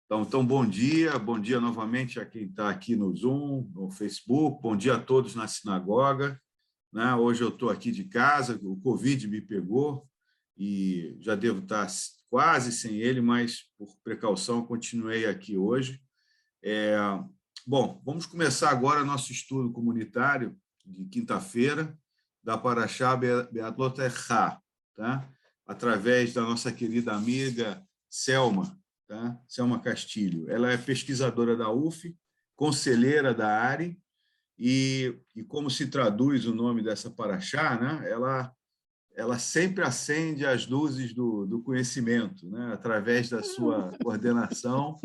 Então, bom dia novamente a quem está aqui no Zoom, no Facebook, bom dia a todos na sinagoga. Né? Hoje eu estou aqui de casa, o Covid me pegou e já devo estar quase sem ele, mas por precaução continuei aqui hoje. Bom, vamos começar agora nosso estudo comunitário de quinta-feira da Parashá Be'atot Echa, tá? Através da nossa querida amiga Selma. Tá? Selma Castilho. Ela é pesquisadora da UF, conselheira da ARI, e como se traduz o nome dessa paraxá, né? Ela sempre acende as luzes do conhecimento, né? Através da sua coordenação,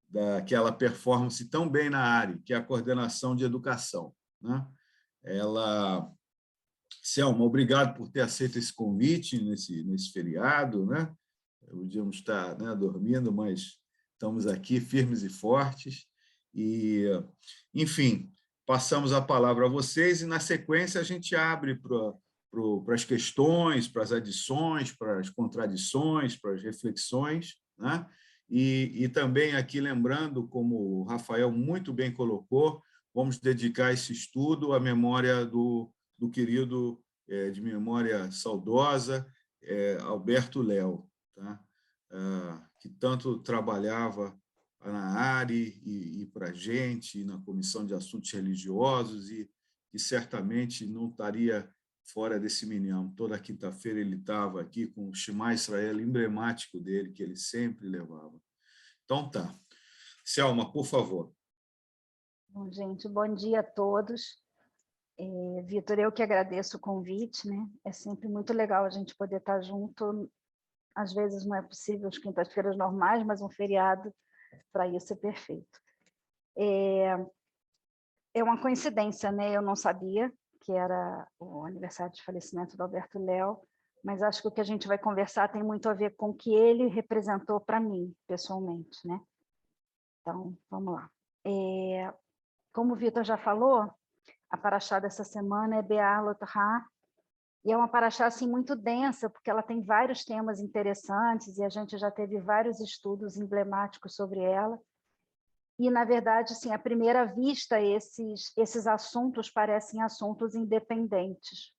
daquela performance tão bem na ARI, que é a coordenação de educação. Né? Selma, obrigado por ter aceito esse convite nesse feriado, né? Podíamos estar, né, dormindo, mas estamos aqui firmes e fortes. E, enfim, passamos a palavra a vocês e, na sequência, a gente abre para as questões, para as adições, para as contradições, para as reflexões. Né? E também aqui, lembrando, como o Rafael muito bem colocou, vamos dedicar esse estudo à memória do querido, de memória saudosa, Alberto Léo. Tá? Que tanto trabalhava na ARI e para a gente, na Comissão de Assuntos Religiosos, e certamente não estaria fora desse menino. Toda quinta-feira ele estava aqui com o Shema Israel emblemático dele, que ele sempre levava. Então tá. Selma, por favor. Bom, gente, bom dia a todos. Vitor, eu que agradeço o convite, né? É sempre muito legal a gente poder estar junto. Às vezes não é possível as quintas-feiras normais, mas um feriado, para isso, é perfeito. É uma coincidência, né? Eu não sabia que era o aniversário de falecimento do Alberto Léo, mas acho que o que a gente vai conversar tem muito a ver com o que ele representou para mim, pessoalmente, né? Então, vamos lá. Como o Vitor já falou, a paraxá dessa semana é Be'atot Ha, e é uma paraxá assim, muito densa, porque ela tem vários temas interessantes, e a gente já teve vários estudos emblemáticos sobre ela. E, na verdade, assim, à primeira vista, esses assuntos parecem assuntos independentes.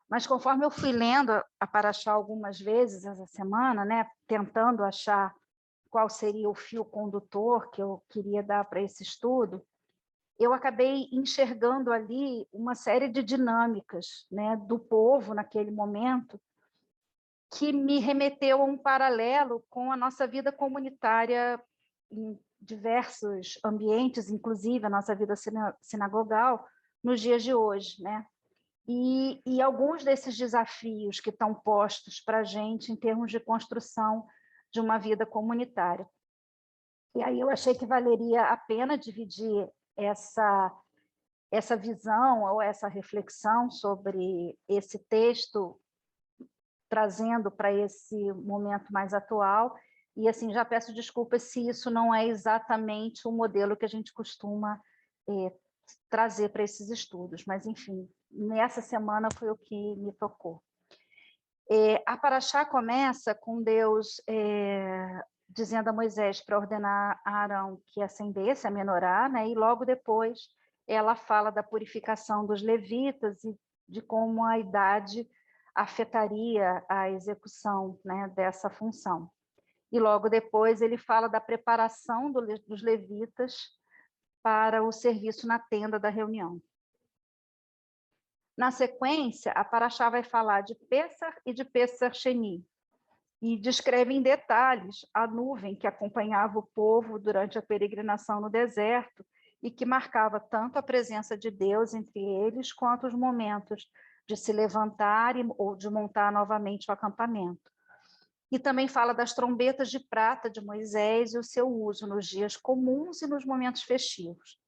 Mas, conforme eu fui lendo a paraxá algumas vezes essa semana, né, tentando achar qual seria o fio condutor que eu queria dar para esse estudo, eu acabei enxergando ali uma série de dinâmicas, né, do povo naquele momento, que me remeteu a um paralelo com a nossa vida comunitária em diversos ambientes, inclusive a nossa vida sinagogal, nos dias de hoje, né? E alguns desses desafios que estão postos para a gente em termos de construção de uma vida comunitária. E aí eu achei que valeria a pena dividir essa visão ou essa reflexão sobre esse texto, trazendo para esse momento mais atual. E assim, já peço desculpas se isso não é exatamente o modelo que a gente costuma trazer para esses estudos, mas enfim, nessa semana foi o que me tocou. A paraxá começa com Deus dizendo a Moisés para ordenar a Arão que acendesse a menorá, né? E logo depois ela fala da purificação dos levitas e de como a idade afetaria a execução, né, dessa função. E logo depois ele fala da preparação dos levitas para o serviço na tenda da reunião. Na sequência, a paraxá vai falar de Pessah e de Pessah Sheni, e descreve em detalhes a nuvem que acompanhava o povo durante a peregrinação no deserto e que marcava tanto a presença de Deus entre eles, quanto os momentos de se levantar ou de montar novamente o acampamento. E também fala das trombetas de prata de Moisés e o seu uso nos dias comuns e nos momentos festivos.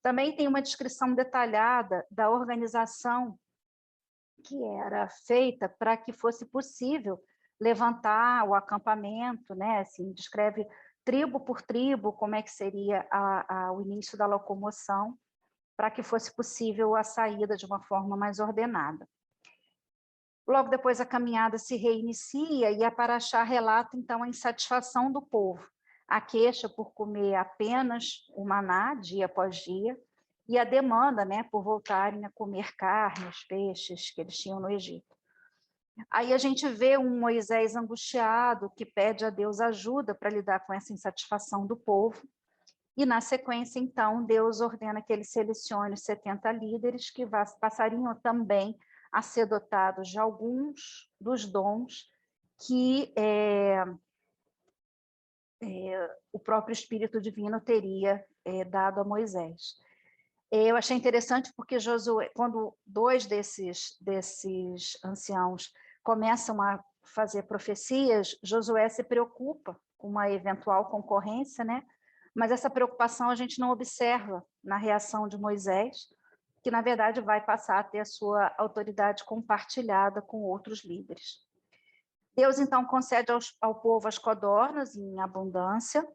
Também tem uma descrição detalhada da organização que era feita para que fosse possível levantar o acampamento, né? Assim, descreve tribo por tribo como é que seria o início da locomoção, para que fosse possível a saída de uma forma mais ordenada. Logo depois a caminhada se reinicia e a paraxá relata, então, a insatisfação do povo, a queixa por comer apenas o maná, dia após dia, e a demanda, né, por voltarem a comer carnes, peixes que eles tinham no Egito. Aí a gente vê um Moisés angustiado que pede a Deus ajuda para lidar com essa insatisfação do povo, e na sequência, então, Deus ordena que ele selecione os 70 líderes que passariam também a ser dotados de alguns dos dons que o próprio Espírito Divino teria dado a Moisés. Eu achei interessante porque Josué, quando dois desses anciãos começam a fazer profecias, Josué se preocupa com uma eventual concorrência, né? Mas essa preocupação a gente não observa na reação de Moisés, que, na verdade, vai passar a ter a sua autoridade compartilhada com outros líderes. Deus, então, concede ao povo as codornas em abundância,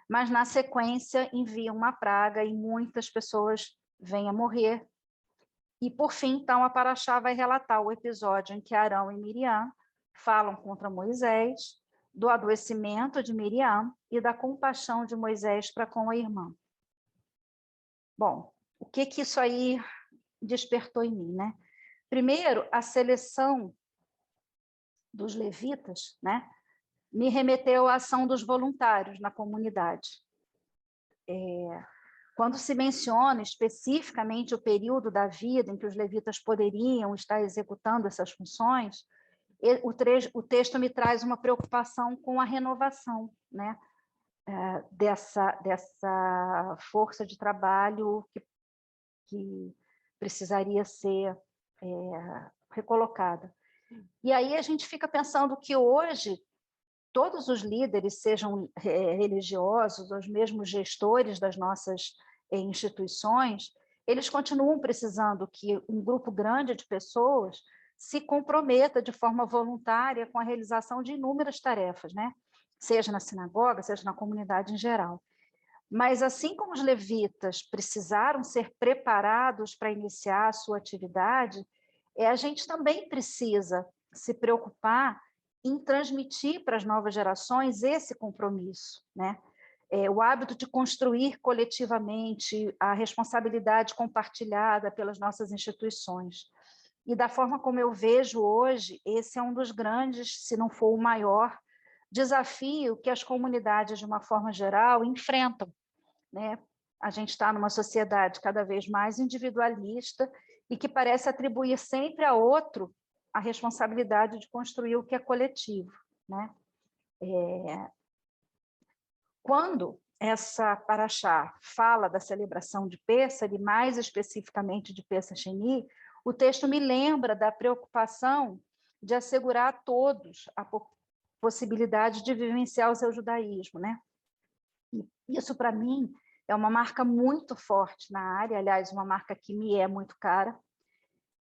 mas, na sequência, envia uma praga e muitas pessoas vêm a morrer. E, por fim, então, a Paraxá vai relatar o episódio em que Arão e Miriam falam contra Moisés, do adoecimento de Miriam e da compaixão de Moisés para com a irmã. Bom, o que isso aí despertou em mim, né? Primeiro, a seleção dos levitas, né, me remeteu à ação dos voluntários na comunidade. Quando se menciona especificamente o período da vida em que os levitas poderiam estar executando essas funções, o texto me traz uma preocupação com a renovação, né, dessa força de trabalho que precisaria ser recolocada. E aí a gente fica pensando que hoje todos os líderes, sejam religiosos, os mesmos gestores das nossas instituições, eles continuam precisando que um grupo grande de pessoas se comprometa de forma voluntária com a realização de inúmeras tarefas, né? Seja na sinagoga, seja na comunidade em geral. Mas, assim como os levitas precisaram ser preparados para iniciar a sua atividade, a gente também precisa se preocupar em transmitir para as novas gerações esse compromisso, né? O hábito de construir coletivamente a responsabilidade compartilhada pelas nossas instituições. E da forma como eu vejo hoje, esse é um dos grandes, se não for o maior, desafio que as comunidades, de uma forma geral, enfrentam, né? A gente está numa sociedade cada vez mais individualista e que parece atribuir sempre a outro a responsabilidade de construir o que é coletivo, né? Quando essa paraxá fala da celebração de Pêssar, e mais especificamente de Pêssar Sheni, o texto me lembra da preocupação de assegurar a todos a possibilidade de vivenciar o seu judaísmo, né? E isso, para mim, é uma marca muito forte na área, aliás, uma marca que me é muito cara,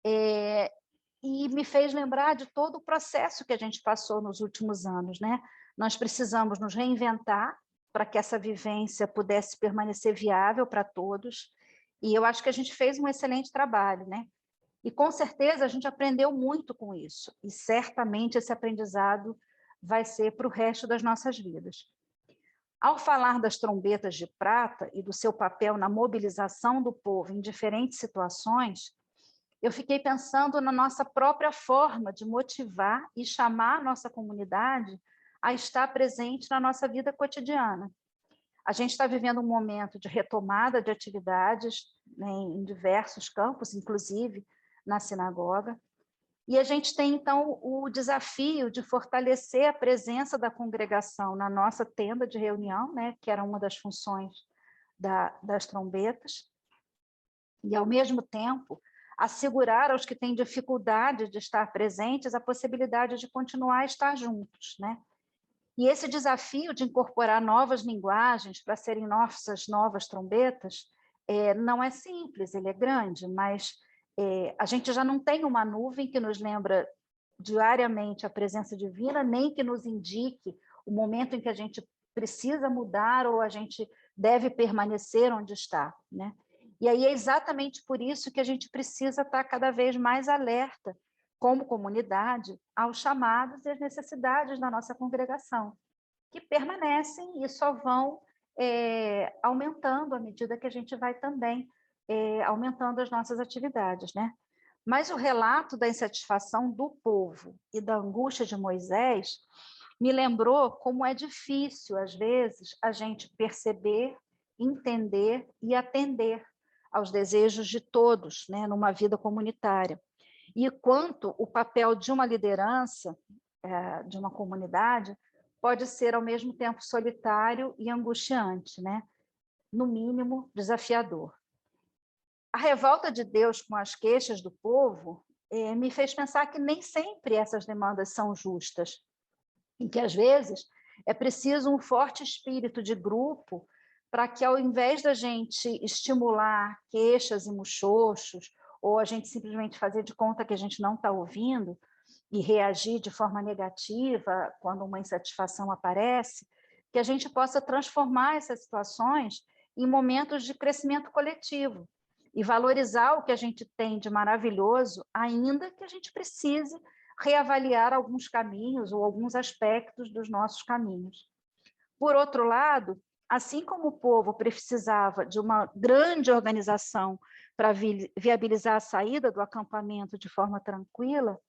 e me fez lembrar de todo o processo que a gente passou nos últimos anos, né? Nós precisamos nos reinventar para que essa vivência pudesse permanecer viável para todos, e eu acho que a gente fez um excelente trabalho, né? E, com certeza, a gente aprendeu muito com isso, e certamente esse aprendizado vai ser para o resto das nossas vidas. Ao falar das trombetas de prata e do seu papel na mobilização do povo em diferentes situações, eu fiquei pensando na nossa própria forma de motivar e chamar a nossa comunidade a estar presente na nossa vida cotidiana. A gente está vivendo um momento de retomada de atividades, né, em diversos campos, inclusive na sinagoga, e a gente tem, então, o desafio de fortalecer a presença da congregação na nossa tenda de reunião, né, que era uma das funções das trombetas, e, ao mesmo tempo, assegurar aos que têm dificuldade de estar presentes a possibilidade de continuar a estar juntos, né? E esse desafio de incorporar novas linguagens para serem nossas novas trombetas não é simples, ele é grande, mas a gente já não tem uma nuvem que nos lembra diariamente a presença divina, nem que nos indique o momento em que a gente precisa mudar ou a gente deve permanecer onde está, né? E aí é exatamente por isso que a gente precisa estar cada vez mais alerta como comunidade, aos chamados e às necessidades da nossa congregação, que permanecem e só vão aumentando à medida que a gente vai também aumentando as nossas atividades, né? Mas o relato da insatisfação do povo e da angústia de Moisés me lembrou como é difícil, às vezes, a gente perceber, entender e atender aos desejos de todos, né, numa vida comunitária. E quanto o papel de uma liderança, de uma comunidade, pode ser, ao mesmo tempo, solitário e angustiante, né? No mínimo, desafiador. A revolta de Deus com as queixas do povo me fez pensar que nem sempre essas demandas são justas, e que, às vezes, é preciso um forte espírito de grupo para que, ao invés da gente estimular queixas e muxoxos, ou a gente simplesmente fazer de conta que a gente não está ouvindo e reagir de forma negativa quando uma insatisfação aparece, que a gente possa transformar essas situações em momentos de crescimento coletivo e valorizar o que a gente tem de maravilhoso, ainda que a gente precise reavaliar alguns caminhos ou alguns aspectos dos nossos caminhos. Por outro lado, assim como o povo precisava de uma grande organização para viabilizar a saída do acampamento de forma tranquila,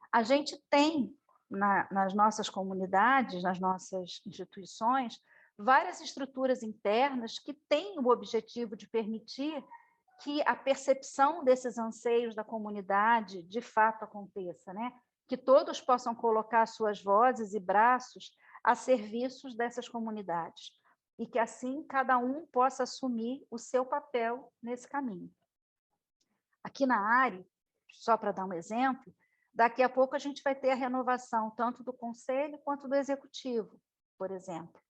a gente tem nas nossas comunidades, nas nossas instituições, várias estruturas internas que têm o objetivo de permitir que a percepção desses anseios da comunidade de fato aconteça, né? Que todos possam colocar suas vozes e braços a serviços dessas comunidades e que assim cada um possa assumir o seu papel nesse caminho. Aqui na área, só para dar um exemplo, daqui a pouco a gente vai ter a renovação tanto do conselho quanto do executivo, por exemplo.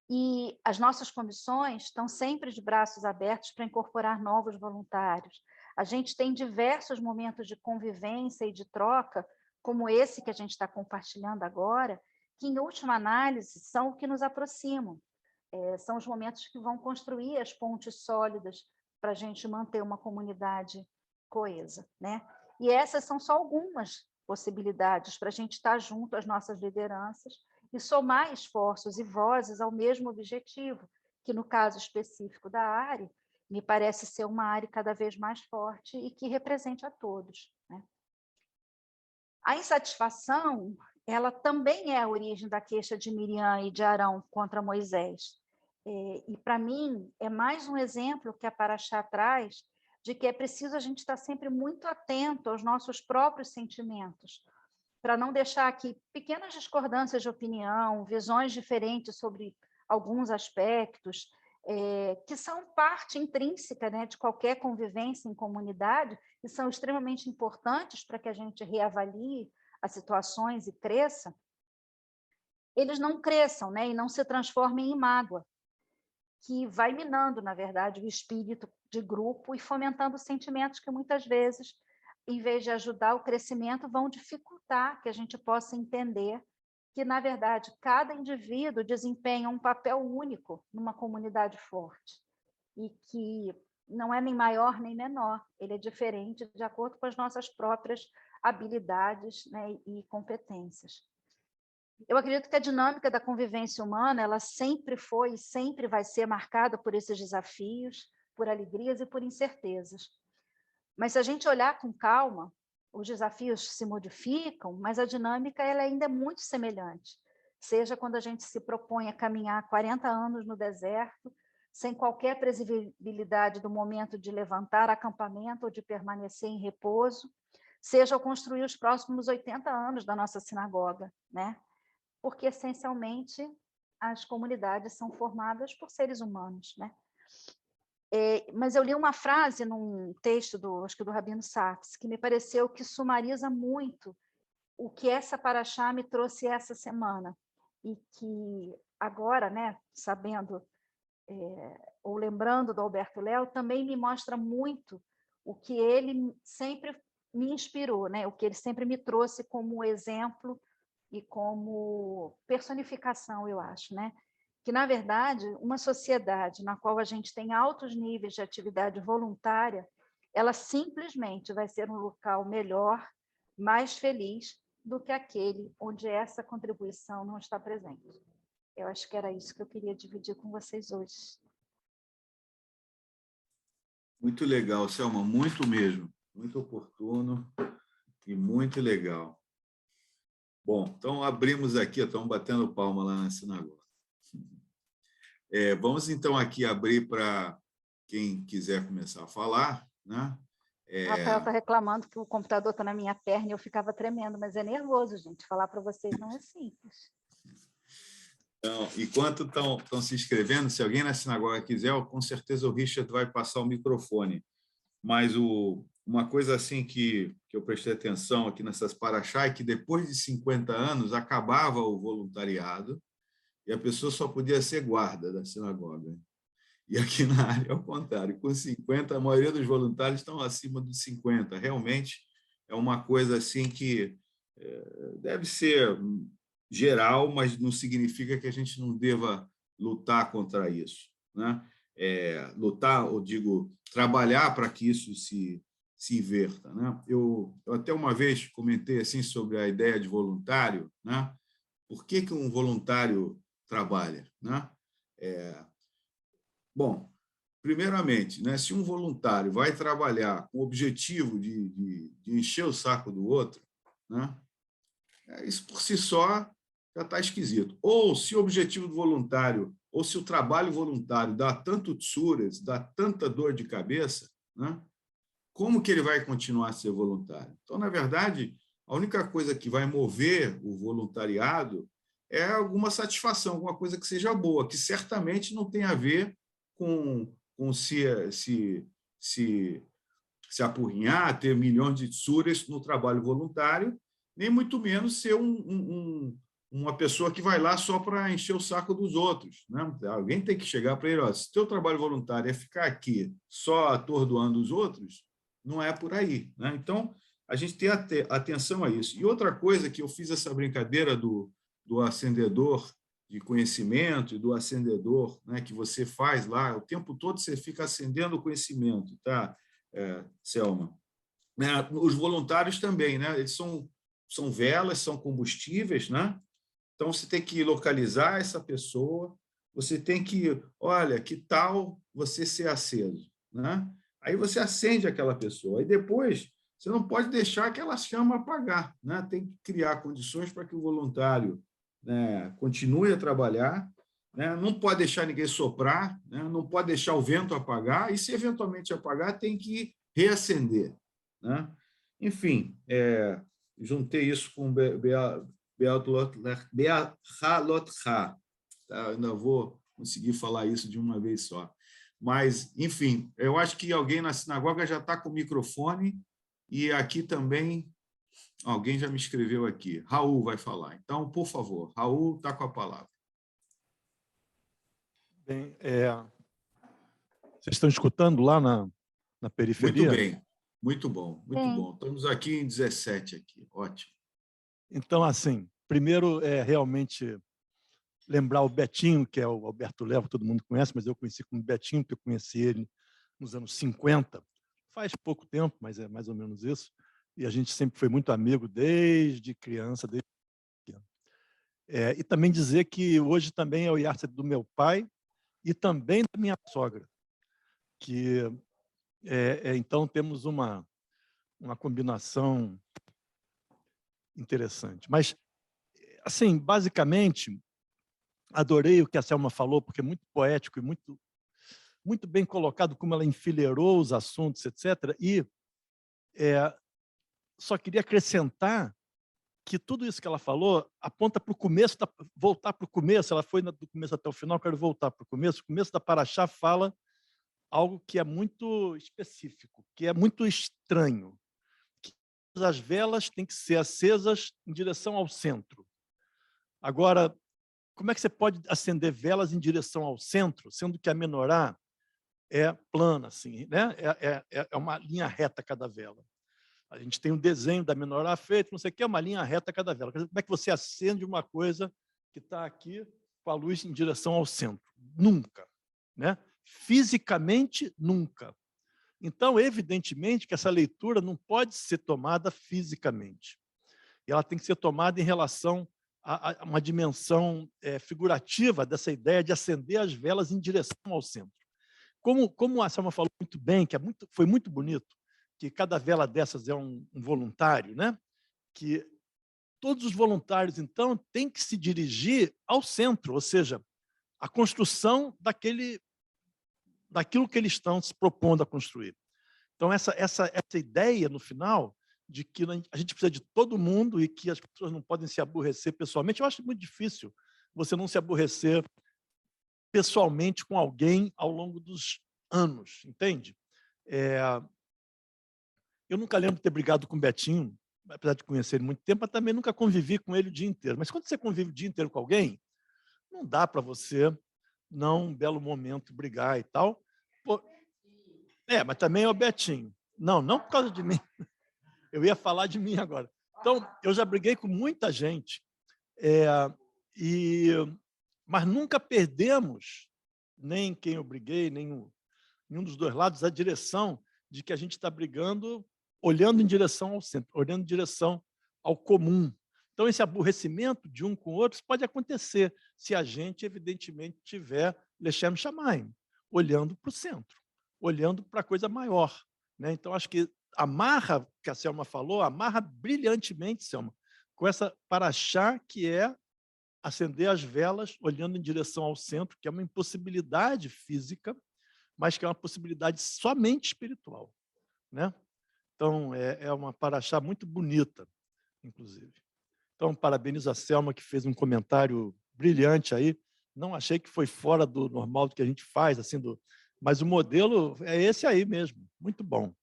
E as nossas comissões estão sempre de braços abertos para incorporar novos voluntários. A gente tem diversos momentos de convivência e de troca, como esse que a gente está compartilhando agora, que, em última análise, são o que nos aproximam. São os momentos que vão construir as pontes sólidas para a gente manter uma comunidade coesa, né? E essas são só algumas possibilidades para a gente estar junto às nossas lideranças e somar esforços e vozes ao mesmo objetivo, que no caso específico da área, me parece ser uma área cada vez mais forte e que represente a todos, né? A insatisfação, ela também é a origem da queixa de Miriam e de Arão contra Moisés. E para mim, é mais um exemplo que a Paraxá traz de que é preciso a gente estar sempre muito atento aos nossos próprios sentimentos, para não deixar que pequenas discordâncias de opinião, visões diferentes sobre alguns aspectos, que são parte intrínseca, né, de qualquer convivência em comunidade, e são extremamente importantes para que a gente reavalie as situações e cresça, eles não cresçam, né, e não se transformem em mágoa, que vai minando, na verdade, o espírito de grupo e fomentando sentimentos que muitas vezes, em vez de ajudar o crescimento, vão dificultar que a gente possa entender que, na verdade, cada indivíduo desempenha um papel único numa comunidade forte e que não é nem maior nem menor, ele é diferente de acordo com as nossas próprias habilidades, né, e competências. Eu acredito que a dinâmica da convivência humana, ela sempre foi e sempre vai ser marcada por esses desafios, por alegrias e por incertezas. Mas se a gente olhar com calma, os desafios se modificam, mas a dinâmica ela ainda é muito semelhante. Seja quando a gente se propõe a caminhar 40 anos no deserto, sem qualquer previsibilidade do momento de levantar acampamento ou de permanecer em repouso, seja ao construir os próximos 80 anos da nossa sinagoga, né? Porque, essencialmente, as comunidades são formadas por seres humanos, né? Mas eu li uma frase num texto, acho que do Rabino Sacks, que me pareceu que sumariza muito o que essa paraxá me trouxe essa semana, e que agora, né, sabendo, ou lembrando do Alberto Léo, também me mostra muito o que ele sempre me inspirou, né? O que ele sempre me trouxe como exemplo e como personificação, eu acho, né? Que, na verdade, uma sociedade na qual a gente tem altos níveis de atividade voluntária, ela simplesmente vai ser um local melhor mais feliz do que aquele onde essa contribuição não está presente. Eu acho que era isso que eu queria dividir com vocês hoje. Muito legal, Selma, muito mesmo. Muito oportuno e muito legal. Bom, então abrimos aqui, estamos batendo palma lá na sinagoga. Vamos então aqui abrir para quem quiser começar a falar, né? O Rafael está reclamando que o computador está na minha perna e eu ficava tremendo, mas é nervoso, gente. Falar para vocês não é simples. Então, enquanto estão se inscrevendo, se alguém na sinagoga quiser, com certeza o Richard vai passar o microfone. Mas uma coisa assim que eu prestei atenção aqui nessas paraxá é que depois de 50 anos acabava o voluntariado e a pessoa só podia ser guarda da sinagoga. E aqui na área é o contrário. Com 50, a maioria dos voluntários estão acima dos 50. Realmente é uma coisa assim que deve ser geral, mas não significa que a gente não deva lutar contra isso, né? Lutar, ou digo, trabalhar para que isso se inverta, né? Eu até uma vez comentei assim sobre a ideia de voluntário, né? Por que um voluntário trabalha, né? Bom, primeiramente, né, se um voluntário vai trabalhar com o objetivo de encher o saco do outro, né, isso por si só já está esquisito. Ou se o objetivo do voluntário, ou se o trabalho voluntário dá tanto tsuras, dá tanta dor de cabeça, né, como que ele vai continuar a ser voluntário? Então, na verdade, a única coisa que vai mover o voluntariado é alguma satisfação, alguma coisa que seja boa, que certamente não tem a ver com se apurrinhar, ter milhões de tsuras no trabalho voluntário, nem muito menos ser uma pessoa que vai lá só para encher o saco dos outros, né? Alguém tem que chegar para ele, ó, se teu trabalho voluntário é ficar aqui só atordoando os outros, não é por aí, né? Então, a gente tem atenção a isso. E outra coisa que eu fiz essa brincadeira do acendedor de conhecimento e do acendedor, né, que você faz lá, o tempo todo você fica acendendo o conhecimento, tá, Selma? Os voluntários também, né? Eles são velas, são combustíveis, né? Então, você tem que localizar essa pessoa, você tem que, olha, que tal você ser aceso, né? Aí você acende aquela pessoa, e depois você não pode deixar aquela chama apagar, né? Tem que criar condições para que o voluntário, né, continue a trabalhar, né? Não pode deixar ninguém soprar, né? Não pode deixar o vento apagar, e se eventualmente apagar, tem que reacender, né? Enfim, juntei isso com Be'alotcha. Tá? Ainda vou conseguir falar isso de uma vez só. Mas, enfim, eu acho que alguém na sinagoga já está com o microfone e aqui também alguém já me escreveu aqui. Raul vai falar. Então, por favor, Raul está com a palavra. Bem, vocês estão escutando lá na periferia? Muito bem, muito bom, muito bom. Estamos aqui em 17 aqui, ótimo. Então, assim, primeiro realmente lembrar o Betinho, que é o Alberto Léo, que todo mundo conhece, mas eu conheci como Betinho, porque eu conheci ele nos anos 50, faz pouco tempo, mas é mais ou menos isso, e a gente sempre foi muito amigo desde criança, desde pequeno. E também dizer que hoje também é o iahrzeit do meu pai e também da minha sogra, que então temos uma combinação interessante. Mas, assim, basicamente, adorei o que a Selma falou, porque é muito poético e muito bem colocado, como ela enfileirou os assuntos, etc. E só queria acrescentar que tudo isso que ela falou aponta para o começo, voltar para o começo, ela foi do começo até o final, quero voltar para o começo. O começo da Paraxá fala algo que é muito específico, que é muito estranho. Que as velas têm que ser acesas em direção ao centro. Agora, como é que você pode acender velas em direção ao centro, sendo que a menorá é plana, assim, né? É uma linha reta cada vela. A gente tem um desenho da menorá feito, não sei o que, é uma linha reta cada vela. Como é que você acende uma coisa que está aqui com a luz em direção ao centro? Nunca, né? Fisicamente, nunca. Então, evidentemente que essa leitura não pode ser tomada fisicamente. E ela tem que ser tomada em relação a uma dimensão figurativa dessa ideia de acender as velas em direção ao centro. Como a Selma falou muito bem, que foi muito bonito, que cada vela dessas é um voluntário, né? Que todos os voluntários, então, têm que se dirigir ao centro, ou seja, a construção daquilo que eles estão se propondo a construir. Então, essa ideia, no final, de que a gente precisa de todo mundo e que as pessoas não podem se aborrecer pessoalmente, eu acho muito difícil você não se aborrecer pessoalmente com alguém ao longo dos anos, entende? Eu nunca lembro de ter brigado com o Betinho, apesar de conhecer ele muito tempo, mas também nunca convivi com ele o dia inteiro. Mas quando você convive o dia inteiro com alguém, não dá para você, não, um belo momento, brigar e tal. Pô, mas também é o Betinho. Não por causa de mim. Eu ia falar de mim agora. Então, eu já briguei com muita gente, mas nunca perdemos, nem quem eu briguei, nenhum dos dois lados, a direção de que a gente está brigando olhando em direção ao centro, olhando em direção ao comum. Então, esse aborrecimento de um com o outro pode acontecer se a gente, evidentemente, tiver Lechem Shamayim, olhando para o centro, olhando para a coisa maior, né? Então, acho que amarra, que a Selma falou, amarra brilhantemente, Selma, com essa paraxá que é acender as velas olhando em direção ao centro, que é uma impossibilidade física, mas que é uma possibilidade somente espiritual, né? Então, é uma paraxá muito bonita, inclusive. Então, parabenizo a Selma, que fez um comentário brilhante aí. Não achei que foi fora do normal do que a gente faz, assim, mas o modelo é esse aí mesmo. Muito bom.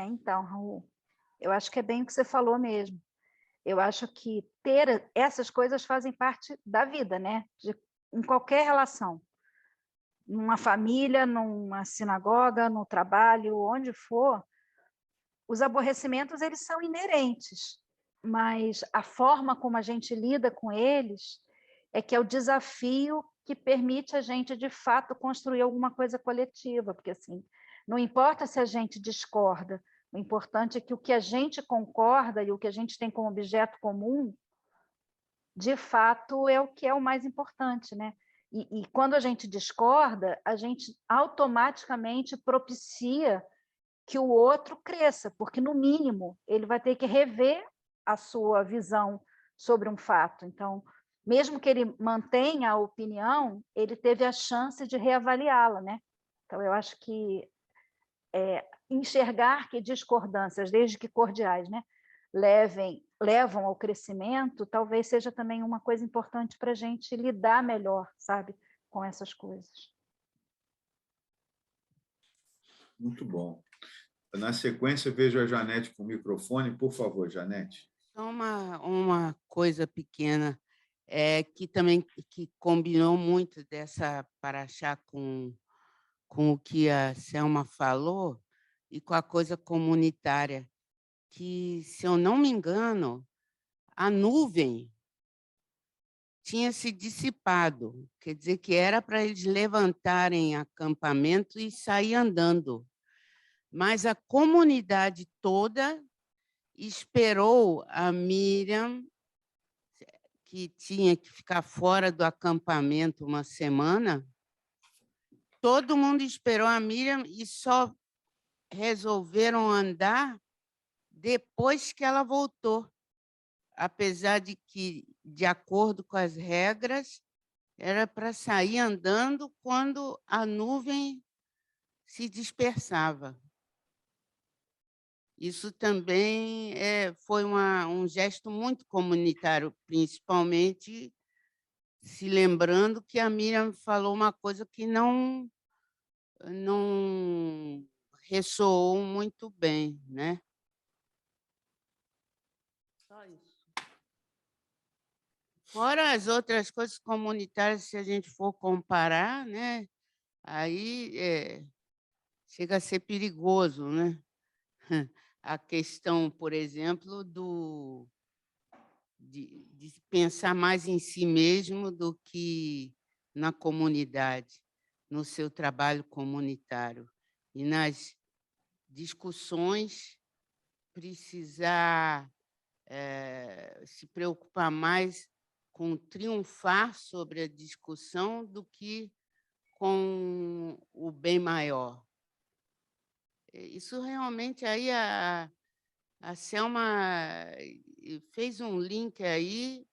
Então, Raul, eu acho que é bem o que você falou mesmo. Eu acho que ter essas coisas fazem parte da vida, né? Em qualquer relação. Numa família, numa sinagoga, no trabalho, onde for, os aborrecimentos eles são inerentes, mas a forma como a gente lida com eles é que é o desafio que permite a gente, de fato, construir alguma coisa coletiva, porque assim, não importa se a gente discorda, o importante é que o que a gente concorda e o que a gente tem como objeto comum, de fato, é o que é o mais importante, né? E quando a gente discorda, a gente automaticamente propicia que o outro cresça, porque, no mínimo, ele vai ter que rever a sua visão sobre um fato. Então, mesmo que ele mantenha a opinião, ele teve a chance de reavaliá-la, né? Então, eu acho que enxergar que discordâncias, desde que cordiais, né, levam ao crescimento, talvez seja também uma coisa importante para a gente lidar melhor, sabe, com essas coisas. Muito bom. Na sequência, vejo a Janete com o microfone. Por favor, Janete. Só uma coisa pequena, que também que combinou muito dessa paraxá com o que a Selma falou e com a coisa comunitária, que, se eu não me engano, a nuvem tinha se dissipado, quer dizer que era para eles levantarem acampamento e sair andando. Mas a comunidade toda esperou a Miriam, que tinha que ficar fora do acampamento uma semana. Todo mundo esperou a Miriam e só resolveram andar depois que ela voltou. Apesar de que, de acordo com as regras, era para sair andando quando a nuvem se dispersava. Isso também foi um gesto muito comunitário, principalmente se lembrando que a Miriam falou uma coisa que não ressoou muito bem, né? Só isso. Fora as outras coisas comunitárias, se a gente for comparar, né? Aí chega a ser perigoso, né? A questão, por exemplo, de pensar mais em si mesmo do que na comunidade. no seu trabalho comunitário e nas discussões precisar se preocupar mais com triunfar sobre a discussão do que com o bem maior. Isso realmente aí a Selma fez um link aí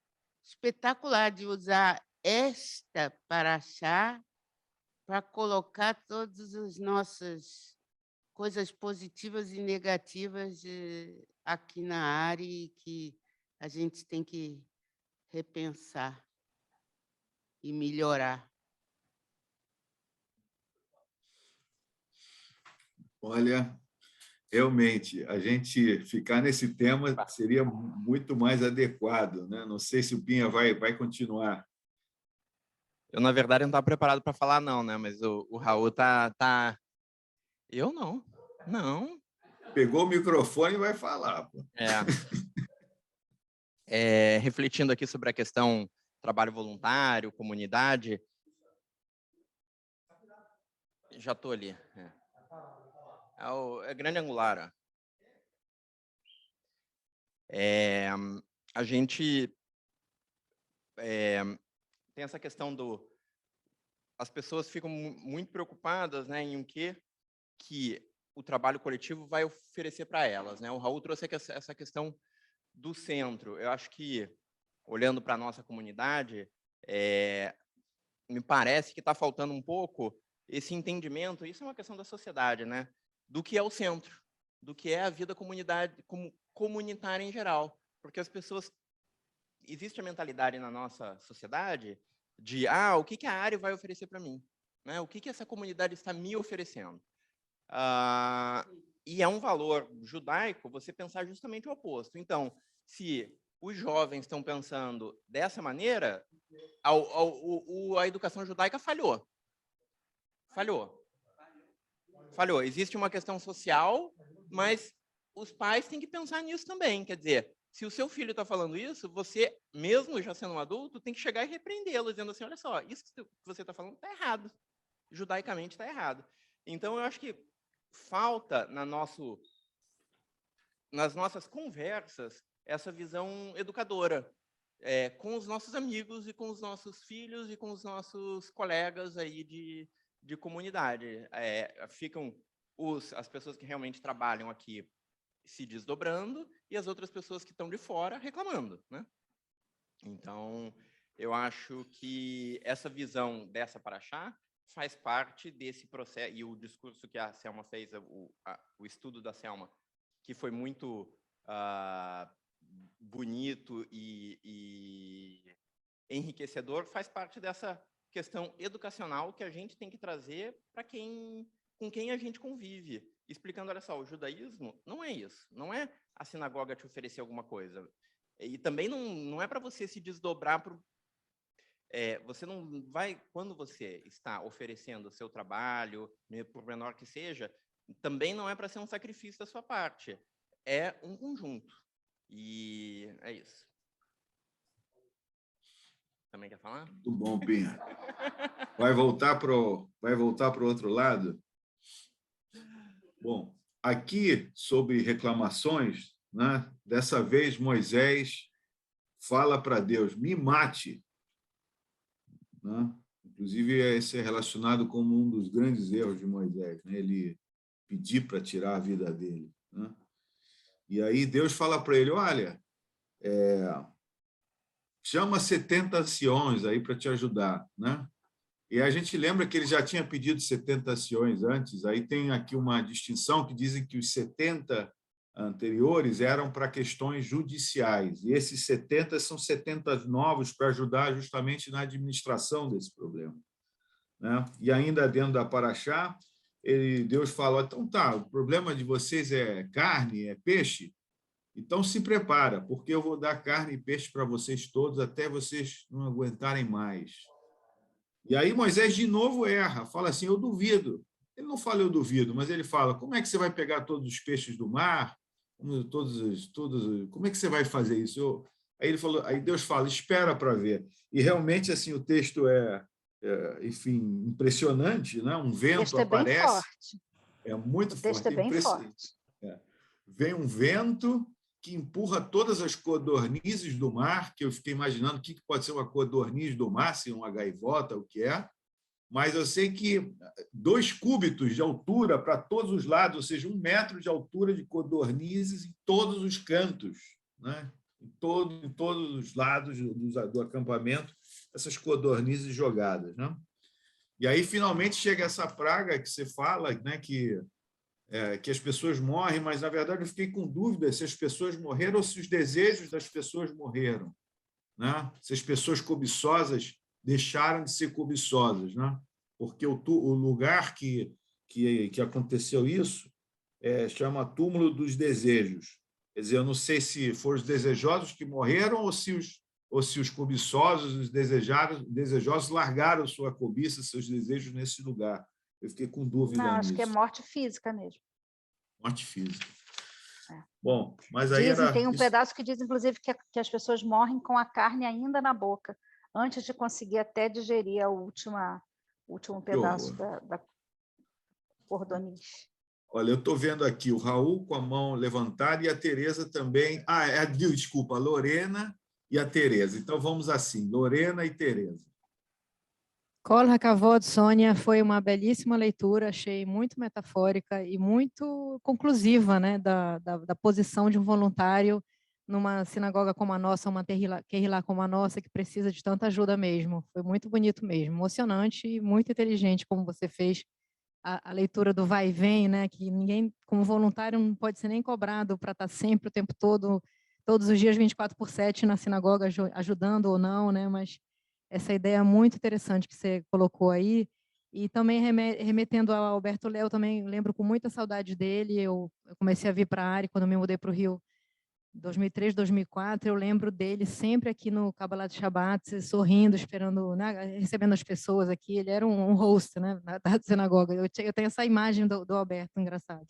espetacular de usar esta paraxá para colocar todas as nossas coisas positivas e negativas aqui na área e que a gente tem que repensar e melhorar. Olha, realmente, a gente ficar nesse tema seria muito mais adequado, né? Não sei se o Pinha vai continuar. Eu, na verdade, não estava preparado para falar, não, né? Mas o Raul tá... Eu não. Não. Pegou o microfone e vai falar. Pô. Refletindo aqui sobre a questão trabalho voluntário, comunidade. Já estou ali. É grande angular. A gente tem essa questão as pessoas ficam muito preocupadas, né, em o que o trabalho coletivo vai oferecer para elas, né? O Raul trouxe essa questão do centro. Eu acho que, olhando para a nossa comunidade, me parece que está faltando um pouco esse entendimento, isso é uma questão da sociedade, né? Do que é o centro, do que é a vida comunitária em geral. Porque as pessoas... Existe a mentalidade na nossa sociedade de o que a área vai oferecer para mim? Né? O que essa comunidade está me oferecendo? E é um valor judaico você pensar justamente o oposto. Então, se os jovens estão pensando dessa maneira, a educação judaica falhou. Falhou. Existe uma questão social, mas os pais têm que pensar nisso também. Quer dizer, se o seu filho está falando isso, você, mesmo já sendo um adulto, tem que chegar e repreendê-lo, dizendo assim, olha só, isso que você está falando está errado. Judaicamente está errado. Então, eu acho que falta nas nossas conversas essa visão educadora com os nossos amigos e com os nossos filhos e com os nossos colegas aí de comunidade. Ficam as pessoas que realmente trabalham aqui se desdobrando e as outras pessoas que estão de fora reclamando, né? Então, eu acho que essa visão dessa paraxá faz parte desse processo, e o discurso que a Selma fez, o estudo da Selma, que foi muito bonito e enriquecedor, faz parte dessa questão educacional que a gente tem que trazer para com quem a gente convive, explicando, olha só, o judaísmo não é isso, não é a sinagoga te oferecer alguma coisa, e também não é para você se desdobrar para você não vai, quando você está oferecendo o seu trabalho, por menor que seja, também não é para ser um sacrifício da sua parte, é um conjunto, e é isso. Também quer falar? Muito bom, Pinha. Vai voltar para o outro lado? Bom, aqui, sobre reclamações, né, dessa vez Moisés fala para Deus, me mate. Né? Inclusive, esse é relacionado como um dos grandes erros de Moisés, né? Ele pedir para tirar a vida dele. Né? E aí Deus fala para ele, olha, chama 70 anciões aí para te ajudar. Né? E a gente lembra que ele já tinha pedido 70 anciões antes, aí tem aqui uma distinção que dizem que os 70 anteriores eram para questões judiciais, e esses 70 são 70 novos para ajudar justamente na administração desse problema. Né? E ainda dentro da paraxá, Deus fala, então tá, o problema de vocês é carne, é peixe, então se prepara, porque eu vou dar carne e peixe para vocês todos até vocês não aguentarem mais. E aí Moisés de novo erra, fala assim, eu duvido. Ele não fala eu duvido, mas ele fala, como é que você vai pegar todos os peixes do mar? Como é que você vai fazer isso? Aí Deus fala, espera para ver. E realmente assim o texto enfim, impressionante, né? Um vento O texto é bem aparece. forte. É muito O texto forte. é bem forte. Vem um vento que empurra todas as codornizes do mar, que eu fiquei imaginando o que pode ser uma codorniz do mar, se uma gaivota, o que é. Mas eu sei que 2 cúbitos de altura para todos os lados, ou seja, 1 metro de altura de codornizes em todos os cantos, né? Em todos os lados do acampamento, essas codornizes jogadas, né? E aí, finalmente, chega essa praga que você fala, né, que as pessoas morrem, mas, na verdade, eu fiquei com dúvida se as pessoas morreram ou se os desejos das pessoas morreram, né? Se as pessoas cobiçosas deixaram de ser cobiçosas, né? Porque o lugar que aconteceu isso chama Túmulo dos Desejos. Quer dizer, eu não sei se foram os desejosos que morreram ou se os cobiçosos, os desejosos largaram sua cobiça, seus desejos nesse lugar. Eu fiquei com dúvida Não, nisso. acho que é morte física mesmo. Morte física. É. Bom, mas aí tem um pedaço que diz, inclusive, que as pessoas morrem com a carne ainda na boca, antes de conseguir até digerir o último pedaço da cordoniz. Olha, eu estou vendo aqui o Raul com a mão levantada e a Tereza também. Desculpa, a Lorena e a Tereza. Então, vamos assim, Lorena e Tereza. Kol HaKavod, Sônia, foi uma belíssima leitura, achei muito metafórica e muito conclusiva, né, da posição de um voluntário numa sinagoga como a nossa, uma Kehilá como a nossa, que precisa de tanta ajuda mesmo. Foi muito bonito mesmo, emocionante e muito inteligente, como você fez a leitura do vai e vem, né, que ninguém, como voluntário, não pode ser nem cobrado para estar sempre, o tempo todo, todos os dias, 24/7 na sinagoga, ajudando ou não, né, mas essa ideia muito interessante que você colocou aí, e também remetendo ao Alberto Léo, também lembro com muita saudade dele, eu comecei a vir para a área quando eu me mudei para o Rio, 2003, 2004, eu lembro dele sempre aqui no Kabbalat Shabbat, sorrindo, esperando, né, recebendo as pessoas aqui, ele era um host, né, da sinagoga, eu tenho essa imagem do Alberto, engraçado.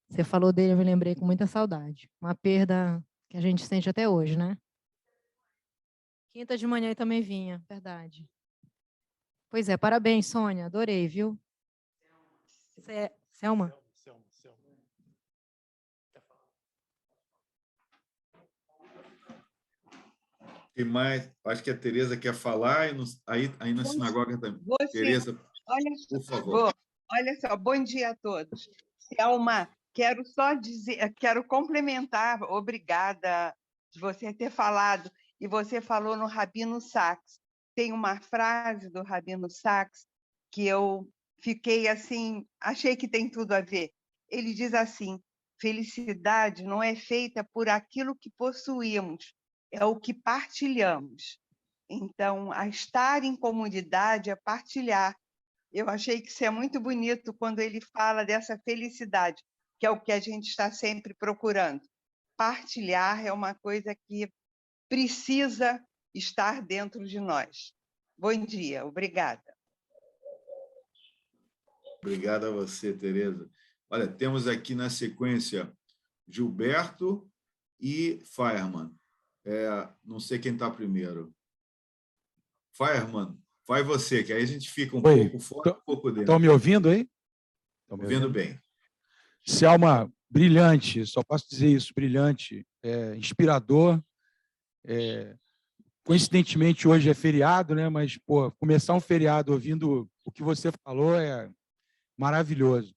Você falou dele, eu me lembrei com muita saudade, uma perda que a gente sente até hoje, né? Quinta de manhã também vinha, verdade. Pois é, parabéns, Sônia, adorei, viu? Selma? Tem mais? Acho que a Tereza quer falar, aí na sinagoga também. Tereza, por favor. Olha só, bom dia a todos. Selma, quero só dizer, quero complementar, obrigada de você ter falado, e você falou no Rabino Sacks. Tem uma frase do Rabino Sacks que eu fiquei assim, achei que tem tudo a ver. Ele diz assim: felicidade não é feita por aquilo que possuímos, é o que partilhamos. Então, a estar em comunidade é partilhar. Eu achei que isso é muito bonito quando ele fala dessa felicidade, que é o que a gente está sempre procurando. Partilhar é uma coisa que precisa estar dentro de nós. Bom dia, obrigada. Obrigado a você, Tereza. Olha, temos aqui na sequência Gilberto e Fireman. Não sei quem está primeiro. Fireman, vai você, que aí a gente fica pouco fora, um pouco dentro. Estão me ouvindo aí? Estão me ouvindo bem. Selma, brilhante, só posso dizer isso, brilhante, inspirador. Coincidentemente, hoje é feriado, né? Mas começar um feriado ouvindo o que você falou é maravilhoso.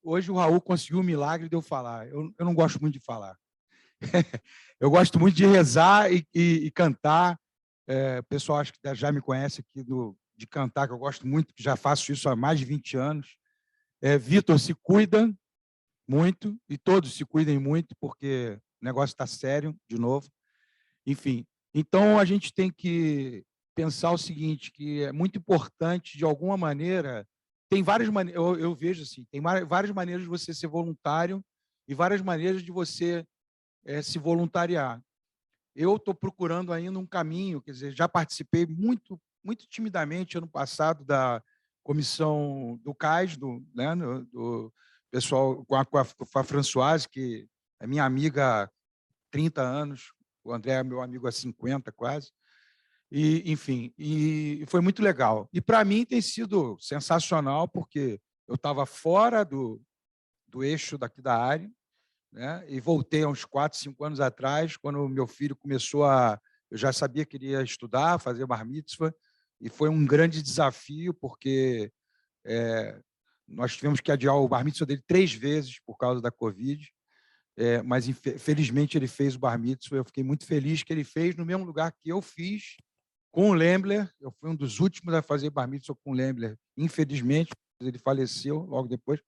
Hoje o Raul conseguiu o milagre de eu falar. Eu não gosto muito de falar. Eu gosto muito de rezar e cantar. O pessoal acho que já me conhece aqui de cantar, que eu gosto muito, que já faço isso há mais de 20 anos. Vitor, se cuida muito, e todos se cuidem muito, porque o negócio está sério, de novo. Enfim, então a gente tem que pensar o seguinte, que é muito importante, de alguma maneira, tem várias maneiras, eu vejo assim, tem várias maneiras de você ser voluntário e várias maneiras de você se voluntariar. Eu estou procurando ainda um caminho, quer dizer, já participei muito timidamente ano passado da comissão do CAIS, do pessoal com a Françoise, que é minha amiga há 30 anos, o André é meu amigo há 50 quase, E, enfim, e foi muito legal. E para mim tem sido sensacional, porque eu estava fora do eixo daqui da área, né? E voltei há uns 4, 5 anos atrás, quando o meu filho começou a... Eu já sabia que ele ia estudar, fazer bar mitzvah, e foi um grande desafio, porque nós tivemos que adiar o bar mitzvah dele 3 vezes por causa da Covid, mas felizmente ele fez o bar mitzvah. Eu fiquei muito feliz que ele fez no mesmo lugar que eu fiz, com o Lembler. Eu fui um dos últimos a fazer bar mitzvah com o Lembler, infelizmente, ele faleceu logo depois.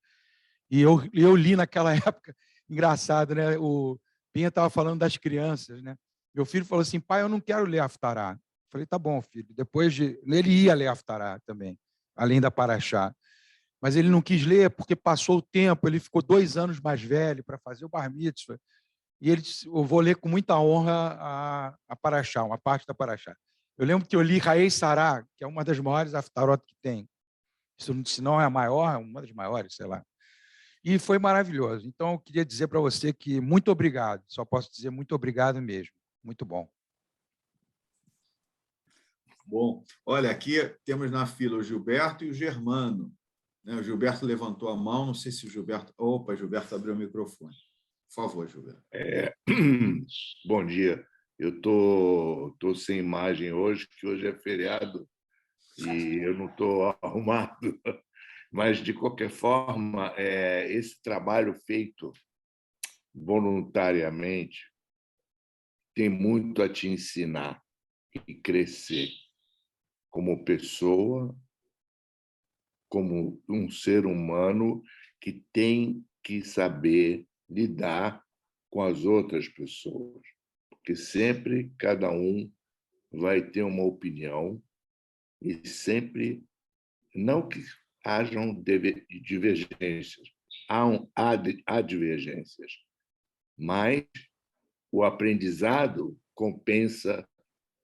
E eu li naquela época, engraçado, né? O Pinha estava falando das crianças, né? Meu filho falou assim: pai, eu não quero ler Haftará. Falei: tá bom, filho. Ele ia ler Haftará também, além da Paraxá. Mas ele não quis ler porque passou o tempo, ele ficou 2 anos mais velho para fazer o bar mitzvah. E ele disse: eu vou ler com muita honra a Paraxá, uma parte da Paraxá. Eu lembro que eu li Raei Sará, que é uma das maiores Haftarot que tem. Se não é a maior, é uma das maiores, sei lá. E foi maravilhoso. Então, eu queria dizer para você que muito obrigado. Só posso dizer muito obrigado mesmo. Muito bom. Bom, olha, aqui temos na fila o Gilberto e o Germano. O Gilberto levantou a mão, não sei se o Gilberto... Opa, Gilberto abriu o microfone. Por favor, Gilberto. Bom dia. Eu estou sem imagem hoje, que hoje é feriado e eu não estou arrumado. Mas, de qualquer forma, esse trabalho feito voluntariamente tem muito a te ensinar e crescer como pessoa, como um ser humano que tem que saber lidar com as outras pessoas, porque sempre cada um vai ter uma opinião e sempre, não que hajam divergências, há divergências, mas o aprendizado compensa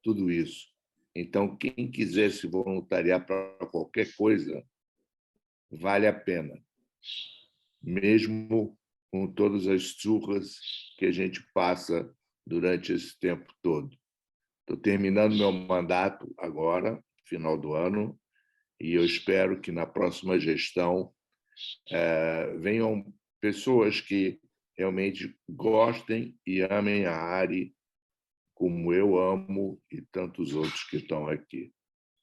tudo isso. Então, quem quiser se voluntariar para qualquer coisa, vale a pena, mesmo com todas as surras que a gente passa durante esse tempo todo. Estou terminando meu mandato agora, final do ano, e eu espero que na próxima gestão venham pessoas que realmente gostem e amem a ARI como eu amo e tantos outros que estão aqui.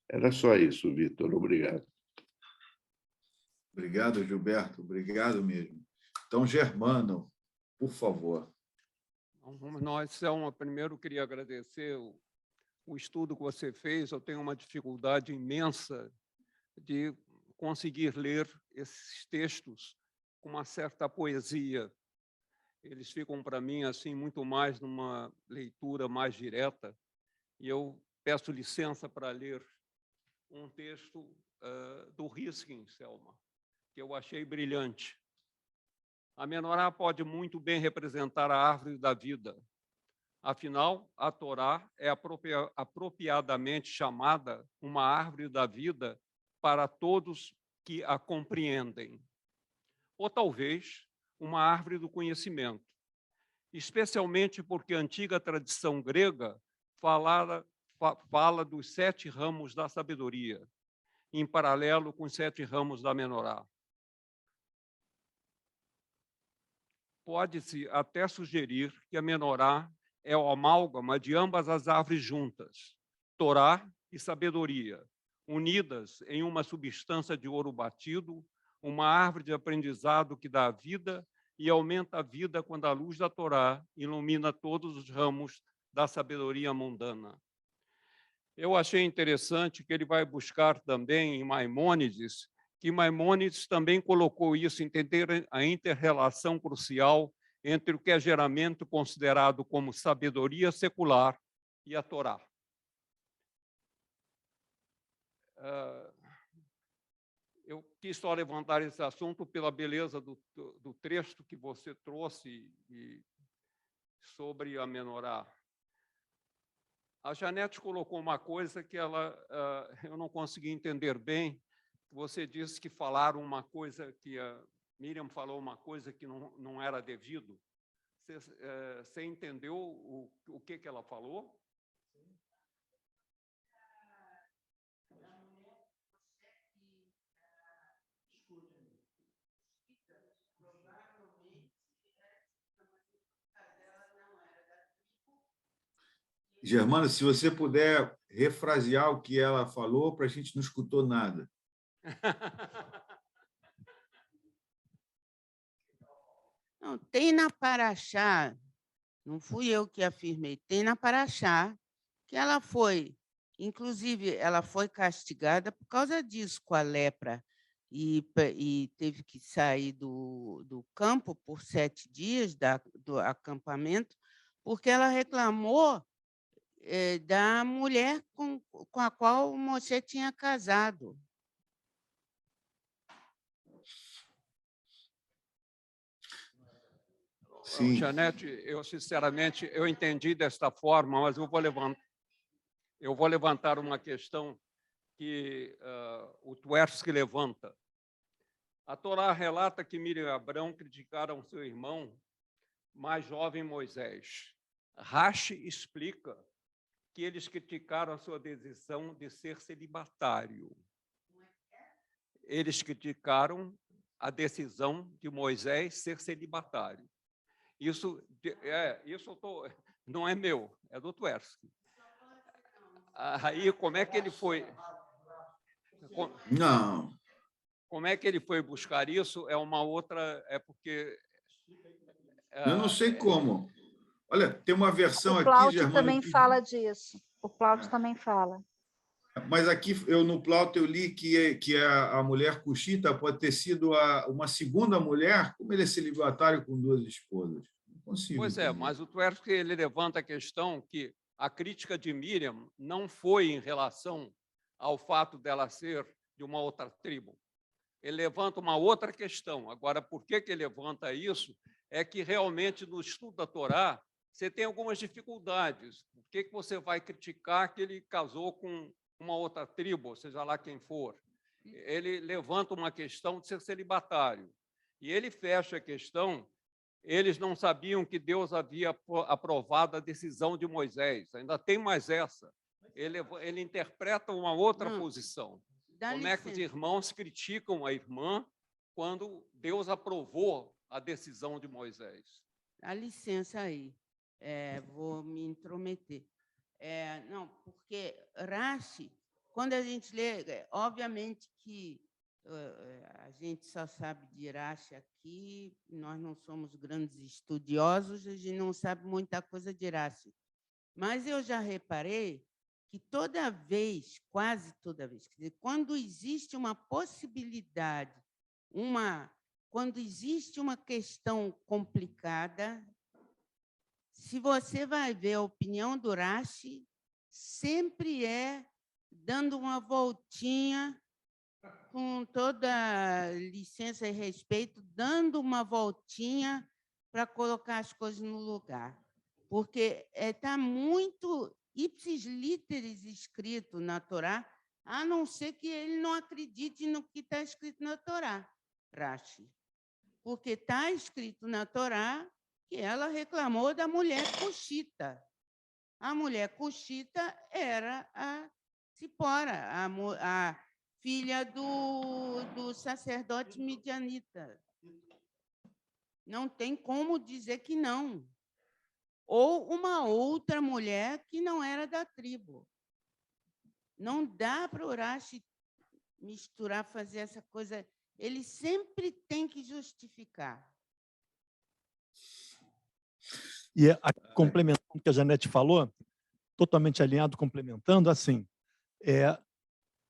Era só isso, Vitor. Obrigado. Obrigado, Gilberto. Obrigado mesmo. Então, Germano, por favor. Vamos nós, Selma. Primeiro, queria agradecer o estudo que você fez. Eu tenho uma dificuldade imensa de conseguir ler esses textos com uma certa poesia. Eles ficam, para mim, assim, muito mais numa leitura mais direta. E eu peço licença para ler um texto do Riskin, Selma, que eu achei brilhante. A menorá pode muito bem representar a árvore da vida. Afinal, a Torá é apropriadamente chamada uma árvore da vida para todos que a compreendem. Ou talvez uma árvore do conhecimento, especialmente porque a antiga tradição grega fala dos 7 ramos da sabedoria, em paralelo com os 7 ramos da menorá. Pode-se até sugerir que a menorá é o amálgama de ambas as árvores juntas, Torá e sabedoria, unidas em uma substância de ouro batido, uma árvore de aprendizado que dá vida e aumenta a vida quando a luz da Torá ilumina todos os ramos da sabedoria mundana. Eu achei interessante que ele vai buscar também em Maimônides, que Maimônides também colocou isso, entender a inter-relação crucial entre o que é geralmente considerado como sabedoria secular e a Torá. Eu quis só levantar esse assunto pela beleza do trecho que você trouxe sobre a menorá. A Janete colocou uma coisa que eu não consegui entender bem. Você disse que falaram uma coisa que a Miriam falou uma coisa que não era devido. Você entendeu o que ela falou? Germana, se você puder refrasear o que ela falou, para a gente não escutou nada. Não, tem na Paraxá, não fui eu que afirmei, tem na Paraxá que ela foi, inclusive, ela foi castigada por causa disso, com a lepra, e teve que sair do campo por 7 dias do acampamento, porque ela reclamou da mulher com a qual o Moshe tinha casado. Sim. Janete, eu sinceramente eu entendi desta forma, mas eu vou levantar uma questão que o Tversky levanta. A Torá relata que Miriam e Abrão criticaram seu irmão mais jovem, Moisés. Rashi explica que eles criticaram a sua decisão de ser celibatário. Eles criticaram a decisão de Moisés ser celibatário. Isso não é meu, é do Tversky. Aí, como é que ele foi... Não. Como é que ele foi buscar isso? É uma outra... É porque... Eu não sei como. Olha, tem uma versão aqui, O Plaut Germana, também fala disso. O Plaut também fala. Mas aqui, no Plaut, eu li que a mulher cuxita pode ter sido uma segunda mulher, como ele é celibatário com 2 esposas. Não consigo Pois é, entender. mas o Tversky ele levanta a questão que a crítica de Miriam não foi em relação ao fato dela ser de uma outra tribo. Ele levanta uma outra questão. Agora, por que ele levanta isso? É que realmente no estudo da Torá você tem algumas dificuldades. Por que você vai criticar que ele casou com uma outra tribo, seja lá quem for? Ele levanta uma questão de ser celibatário. E ele fecha a questão, eles não sabiam que Deus havia aprovado a decisão de Moisés. Ainda tem mais essa. Ele interpreta uma outra posição. Como é que os irmãos criticam a irmã quando Deus aprovou a decisão de Moisés? Dá licença aí, vou me intrometer. Não, porque Rashi, quando a gente lê, obviamente que a gente só sabe de Rashi aqui, nós não somos grandes estudiosos, a gente não sabe muita coisa de Rashi. Mas eu já reparei que toda vez, quase toda vez, quer dizer, quando existe uma possibilidade, quando existe uma questão complicada, se você vai ver a opinião do Rashi, sempre é dando uma voltinha, com toda licença e respeito, dando uma voltinha para colocar as coisas no lugar. Porque está muito ipsis literis escrito na Torá, a não ser que ele não acredite no que está escrito na Torá, Rashi. Porque está escrito na Torá que ela reclamou da mulher cuxita. A mulher cuxita era a Cipora, a filha do sacerdote midianita. Não tem como dizer que não. Ou uma outra mulher que não era da tribo. Não dá para o Rashi misturar, fazer essa coisa. Ele sempre tem que justificar. E complementando o que a Janete falou, totalmente alinhado, complementando, assim,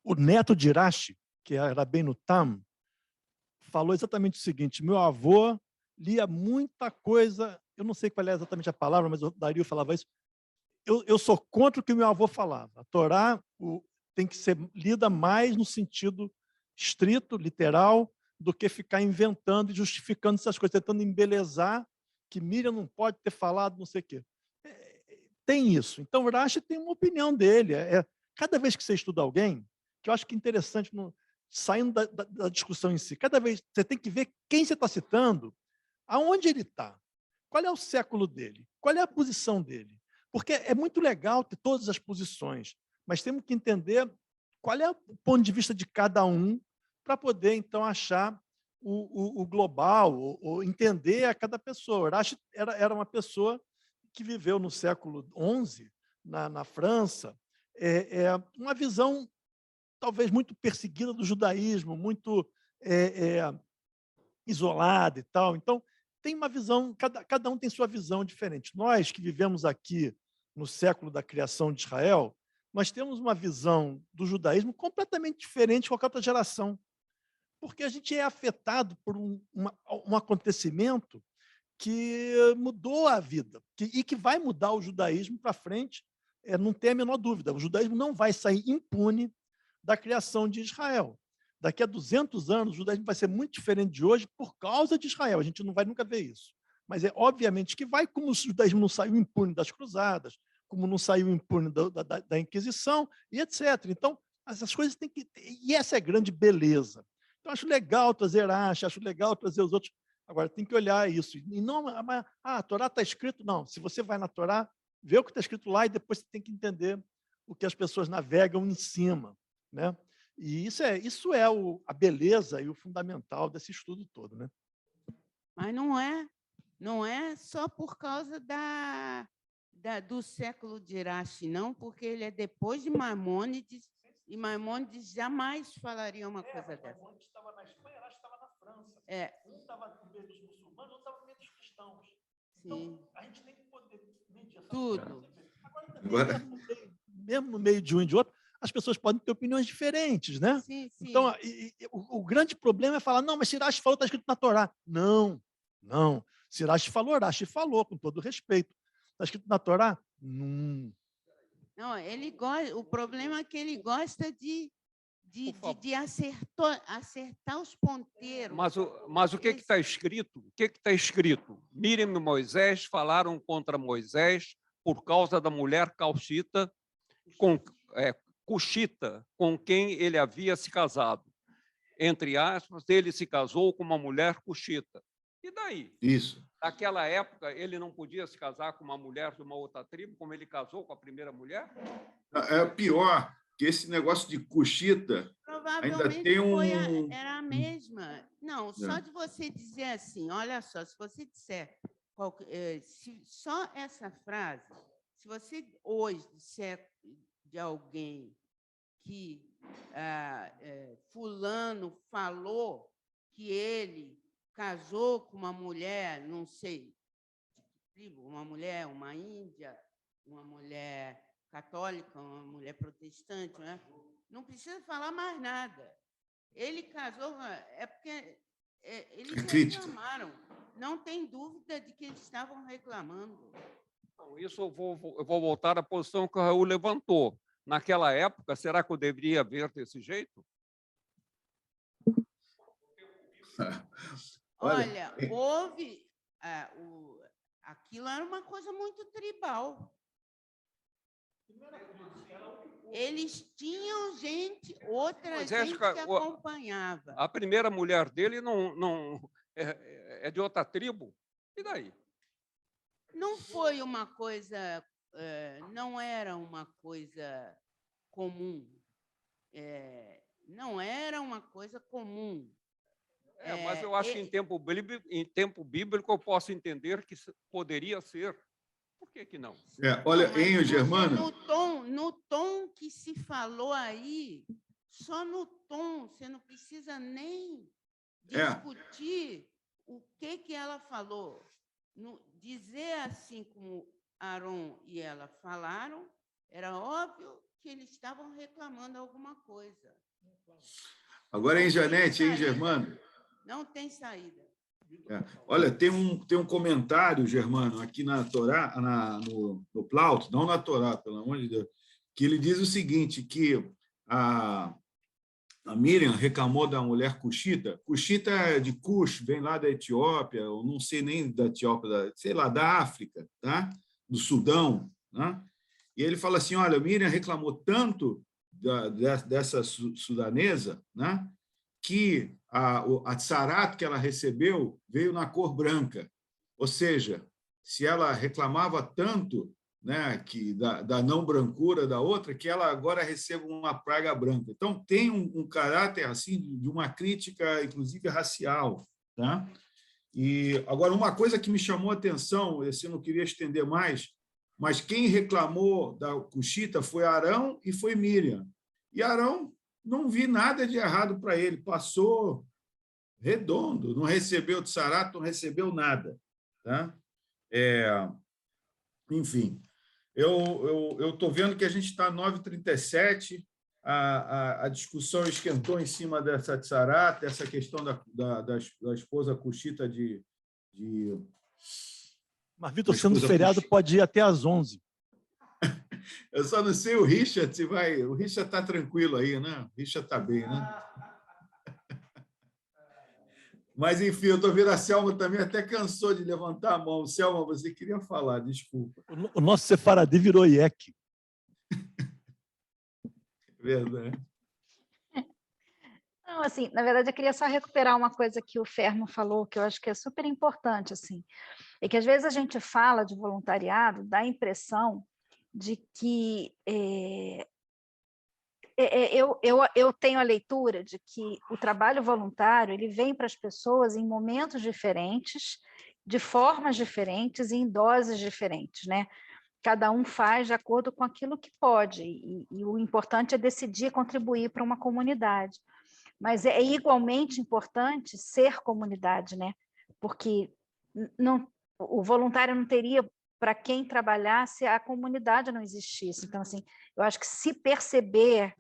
o neto de Irashi, que era bem no Tam, falou exatamente o seguinte: meu avô lia muita coisa, eu não sei qual é exatamente a palavra, mas o Dario falava isso, eu sou contra o que o meu avô falava. A Torá tem que ser lida mais no sentido estrito, literal, do que ficar inventando e justificando essas coisas, tentando embelezar que Miriam não pode ter falado não sei o quê. Tem isso. Então, o Rashi tem uma opinião dele. Cada vez que você estuda alguém, que eu acho que é interessante, saindo da discussão em si, cada vez você tem que ver quem você está citando, aonde ele está, qual é o século dele, qual é a posição dele. Porque é muito legal ter todas as posições, mas temos que entender qual é o ponto de vista de cada um para poder, então, achar o global, ou entender a cada pessoa. Rashi era uma pessoa que viveu no século XI, na França, uma visão talvez muito perseguida do judaísmo, muito isolada e tal. Então, tem uma visão, cada um tem sua visão diferente. Nós que vivemos aqui no século da criação de Israel, nós temos uma visão do judaísmo completamente diferente de qualquer outra geração, porque a gente é afetado por um acontecimento que mudou a vida e que vai mudar o judaísmo para frente, não tem a menor dúvida. O judaísmo não vai sair impune da criação de Israel. Daqui a 200 anos, o judaísmo vai ser muito diferente de hoje por causa de Israel. A gente não vai nunca ver isso. Mas obviamente que vai, como o judaísmo não saiu impune das cruzadas, como não saiu impune da Inquisição, e etc. Então, essas coisas têm que... E essa é a grande beleza. Então, acho legal trazer Rashi, acho legal trazer os outros. Agora, tem que olhar isso. E não, a Torá está escrito, não. Se você vai na Torá, vê o que está escrito lá e depois você tem que entender o que as pessoas navegam em cima, né? E isso é a beleza e o fundamental desse estudo todo, né? Mas não é só por causa do século de Rashi, não, porque ele é depois de Maimônides, e Maimônides jamais falaria uma coisa dessa. Maimônides estava na Espanha, Rashi estava na França. Um estava no meio dos muçulmanos, outro estava no meio dos cristãos. Então, a gente tem que poder medir essa tudo. Agora, mesmo no meio de um e de outro, as pessoas podem ter opiniões diferentes, né? Sim. Então, o grande problema é falar, não, mas se Rashi falou, está escrito na Torá. Não. Se Rashi falou, com todo respeito. Está escrito na Torá? Não. Não, o problema é que ele gosta de acertar os ponteiros. Mas o que está escrito? O que está escrito? Miriam e Moisés falaram contra Moisés por causa da mulher cuxita, com quem ele havia se casado. Entre aspas, ele se casou com uma mulher cuxita. E daí? Isso. Naquela época, ele não podia se casar com uma mulher de uma outra tribo, como ele casou com a primeira mulher? É pior, que esse negócio de cuxita ainda tem era a mesma. Não, só de você dizer assim, olha só, se você disser só essa frase, se você hoje disser de alguém que fulano falou que ele casou com uma mulher, não sei, uma mulher, uma índia, uma mulher católica, uma mulher protestante, né? Não precisa falar mais nada. Ele casou, porque eles reclamaram. Não tem dúvida de que eles estavam reclamando. Então, isso eu vou voltar à posição que o Raul levantou. Naquela época, será que eu deveria ver desse jeito? Olha, houve... aquilo era uma coisa muito tribal. Eles tinham outra gente que acompanhava. A primeira mulher dele não é de outra tribo. E daí? Não foi uma coisa... não era uma coisa comum. Não era uma coisa comum. Mas eu acho que em tempo bíblico eu posso entender que poderia ser. Por que não? Olha, Enio Germano... No tom que se falou aí, só no tom, você não precisa nem discutir o que ela falou. Dizer assim como Aaron e ela falaram, era óbvio que eles estavam reclamando alguma coisa. Agora, em Janete, em Germano... Não tem saída. Olha, tem um comentário, Germano, aqui na Torá, no Plauto, não na Torá, pelo amor de Deus, que ele diz o seguinte, que a Miriam reclamou da mulher cuxita. Cuxita é de Cush, vem lá da Etiópia, eu não sei nem da Etiópia, sei lá, da África, tá? Do Sudão, né? E ele fala assim, olha, Miriam reclamou tanto dessa sudanesa, né? Que a tsarat que ela recebeu veio na cor branca. Ou seja, se ela reclamava tanto, né, que da não brancura da outra, que ela agora recebe uma praga branca. Então, tem um caráter assim de uma crítica, inclusive racial. Tá? E, agora, uma coisa que me chamou a atenção, eu não queria estender mais, mas quem reclamou da Cushita foi Arão e foi Miriam. E Arão, não vi nada de errado para ele, passou redondo, não recebeu tsarato, não recebeu nada. Tá? Enfim, eu estou vendo que a gente está 9h37, a discussão esquentou em cima dessa tsarata, essa questão da esposa Cushita Mas, Vitor, sendo feriado, pode ir até às 11h. Eu só não sei o Richard se vai... O Richard está tranquilo aí, né? O Richard está bem, né? Mas, enfim, eu estou vendo a Selma também até cansou de levantar a mão. Selma, você queria falar, desculpa. O nosso sefaradi virou IEC. Verdade. Não, assim, na verdade, eu queria só recuperar uma coisa que o Fermo falou, que eu acho que é super importante, assim, é que às vezes a gente fala de voluntariado, dá a impressão de que eu tenho a leitura de que o trabalho voluntário ele vem para as pessoas em momentos diferentes, de formas diferentes e em doses diferentes, né? Cada um faz de acordo com aquilo que pode, e o importante é decidir contribuir para uma comunidade. Mas é igualmente importante ser comunidade, né? Porque o voluntário não teria para quem trabalhar se a comunidade não existisse. Então, assim, eu acho que se perceber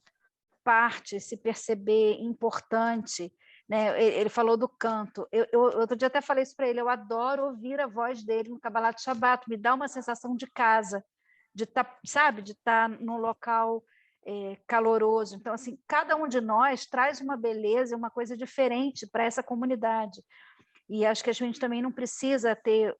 parte, se perceber importante, né? Ele falou do canto. Eu outro dia até falei isso para ele, eu adoro ouvir a voz dele no Kabbalat Shabbat, me dá uma sensação de casa, de estar, sabe, de estar num local caloroso. Então, assim, cada um de nós traz uma beleza, uma coisa diferente para essa comunidade. E acho que a gente também não precisa ter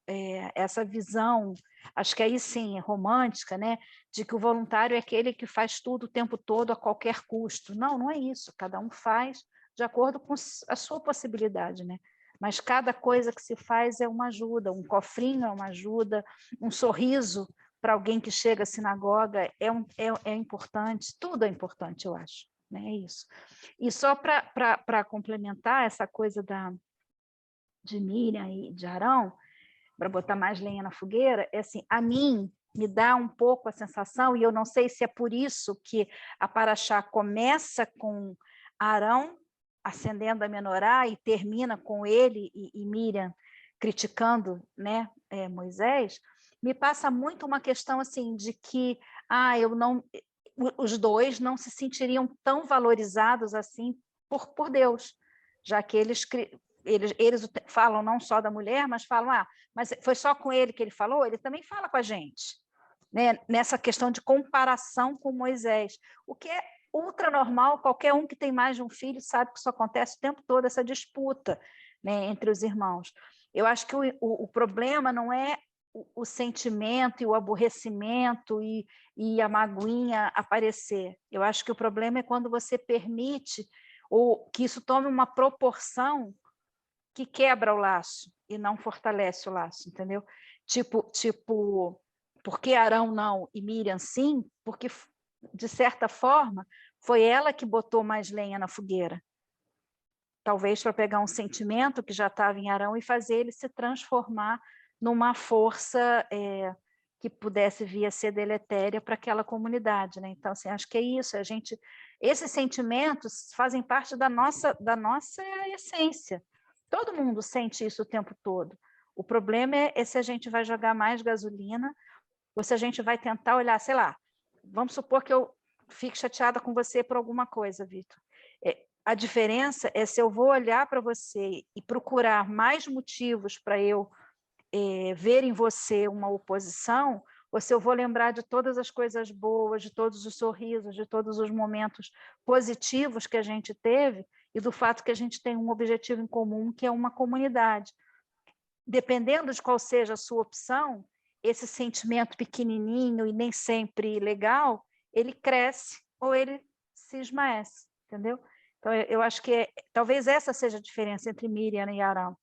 essa visão, acho que aí sim, é romântica, né? De que o voluntário é aquele que faz tudo o tempo todo a qualquer custo. Não, não é isso. Cada um faz de acordo com a sua possibilidade, né? Mas cada coisa que se faz é uma ajuda, um cofrinho é uma ajuda, um sorriso para alguém que chega à sinagoga é importante, tudo é importante, eu acho, né? É isso. E só para complementar essa coisa de Miriam e de Arão, para botar mais lenha na fogueira, é assim, a mim me dá um pouco a sensação, e eu não sei se é por isso que a Paraxá começa com Arão acendendo a menorá e termina com ele e Miriam criticando, né, Moisés, me passa muito uma questão assim de que os dois não se sentiriam tão valorizados assim por Deus, já que eles falam não só da mulher, mas falam, mas foi só com ele que ele falou? Ele também fala com a gente, né? Nessa questão de comparação com Moisés, o que é ultra normal, qualquer um que tem mais de um filho sabe que isso acontece o tempo todo, essa disputa, né, entre os irmãos. Eu acho que o problema não é o sentimento e o aborrecimento e a magoinha aparecer. Eu acho que o problema é quando você permite ou que isso tome uma proporção que quebra o laço e não fortalece o laço, entendeu? Tipo, por que Arão não e Miriam sim? Porque, de certa forma, foi ela que botou mais lenha na fogueira. Talvez para pegar um sentimento que já estava em Arão e fazer ele se transformar numa força que pudesse vir a ser deletéria para aquela comunidade, né? Então, assim, acho que é isso. Esses sentimentos fazem parte da nossa essência. Todo mundo sente isso o tempo todo. O problema é se a gente vai jogar mais gasolina ou se a gente vai tentar olhar, sei lá, vamos supor que eu fique chateada com você por alguma coisa, Vitor. A diferença é se eu vou olhar para você e procurar mais motivos para eu ver em você uma oposição, ou se eu vou lembrar de todas as coisas boas, de todos os sorrisos, de todos os momentos positivos que a gente teve e do fato que a gente tem um objetivo em comum, que é uma comunidade. Dependendo de qual seja a sua opção, esse sentimento pequenininho e nem sempre legal, ele cresce ou ele se esmaece, entendeu? Então, eu acho que talvez essa seja a diferença entre Miriam e Arão.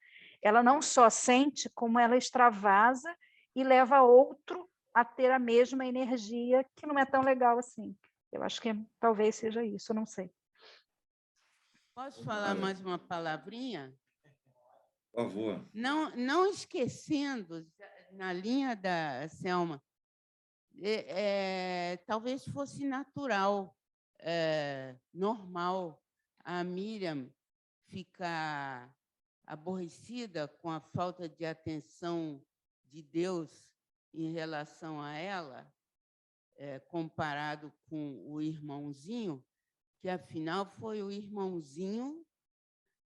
Ela não só sente, como ela extravasa e leva outro a ter a mesma energia, que não é tão legal assim. Eu acho que talvez seja isso, eu não sei. Posso falar mais uma palavrinha? Por favor. Não esquecendo, na linha da Selma, talvez fosse natural, normal, a Miriam ficar aborrecida com a falta de atenção de Deus em relação a ela, comparado com o irmãozinho, que afinal foi o irmãozinho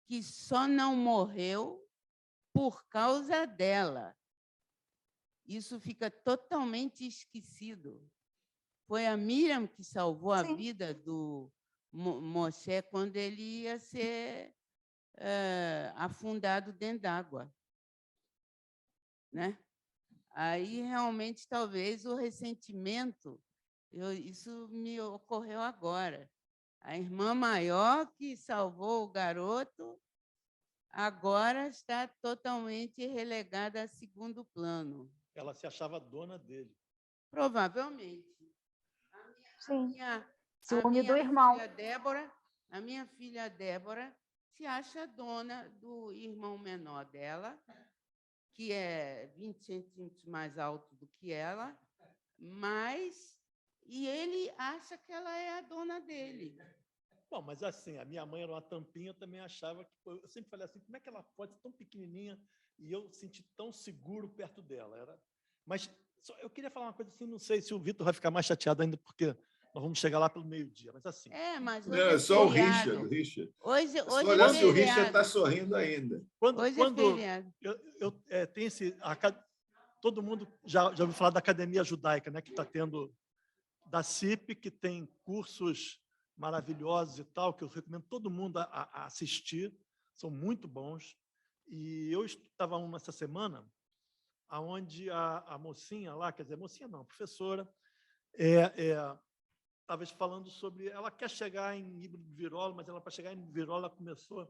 que só não morreu por causa dela. Isso fica totalmente esquecido. Foi a Miriam que salvou a vida do Moshe quando ele ia ser afundado dentro d'água, né? Aí, realmente, talvez o ressentimento, isso me ocorreu agora. A irmã maior que salvou o garoto agora está totalmente relegada a segundo plano. Ela se achava dona dele. Provavelmente. Sim. Ciúme do irmão. A minha filha Débora se acha dona do irmão menor dela, que é 20 centímetros mais alto do que ela, e ele acha que ela é a dona dele. Bom, mas assim, a minha mãe era uma tampinha, eu também achava que... Eu sempre falei assim, como é que ela pode ser tão pequenininha e eu senti tão seguro perto dela? Mas eu queria falar uma coisa assim, não sei se o Vitor vai ficar mais chateado ainda, porque nós vamos chegar lá pelo meio-dia, mas assim... Mas hoje é só o Richard. Hoje olha se o Richard está sorrindo ainda. Hoje é feriado. Todo mundo já ouviu falar da Academia Judaica, né, que está tendo, da CIP, que tem cursos maravilhosos e tal, que eu recomendo todo mundo a assistir, são muito bons. E eu estava essa semana, onde a mocinha lá, quer dizer, mocinha não, a professora, estava falando sobre... Ela quer chegar em livro de Virolo, mas para chegar em Virolo, ela começou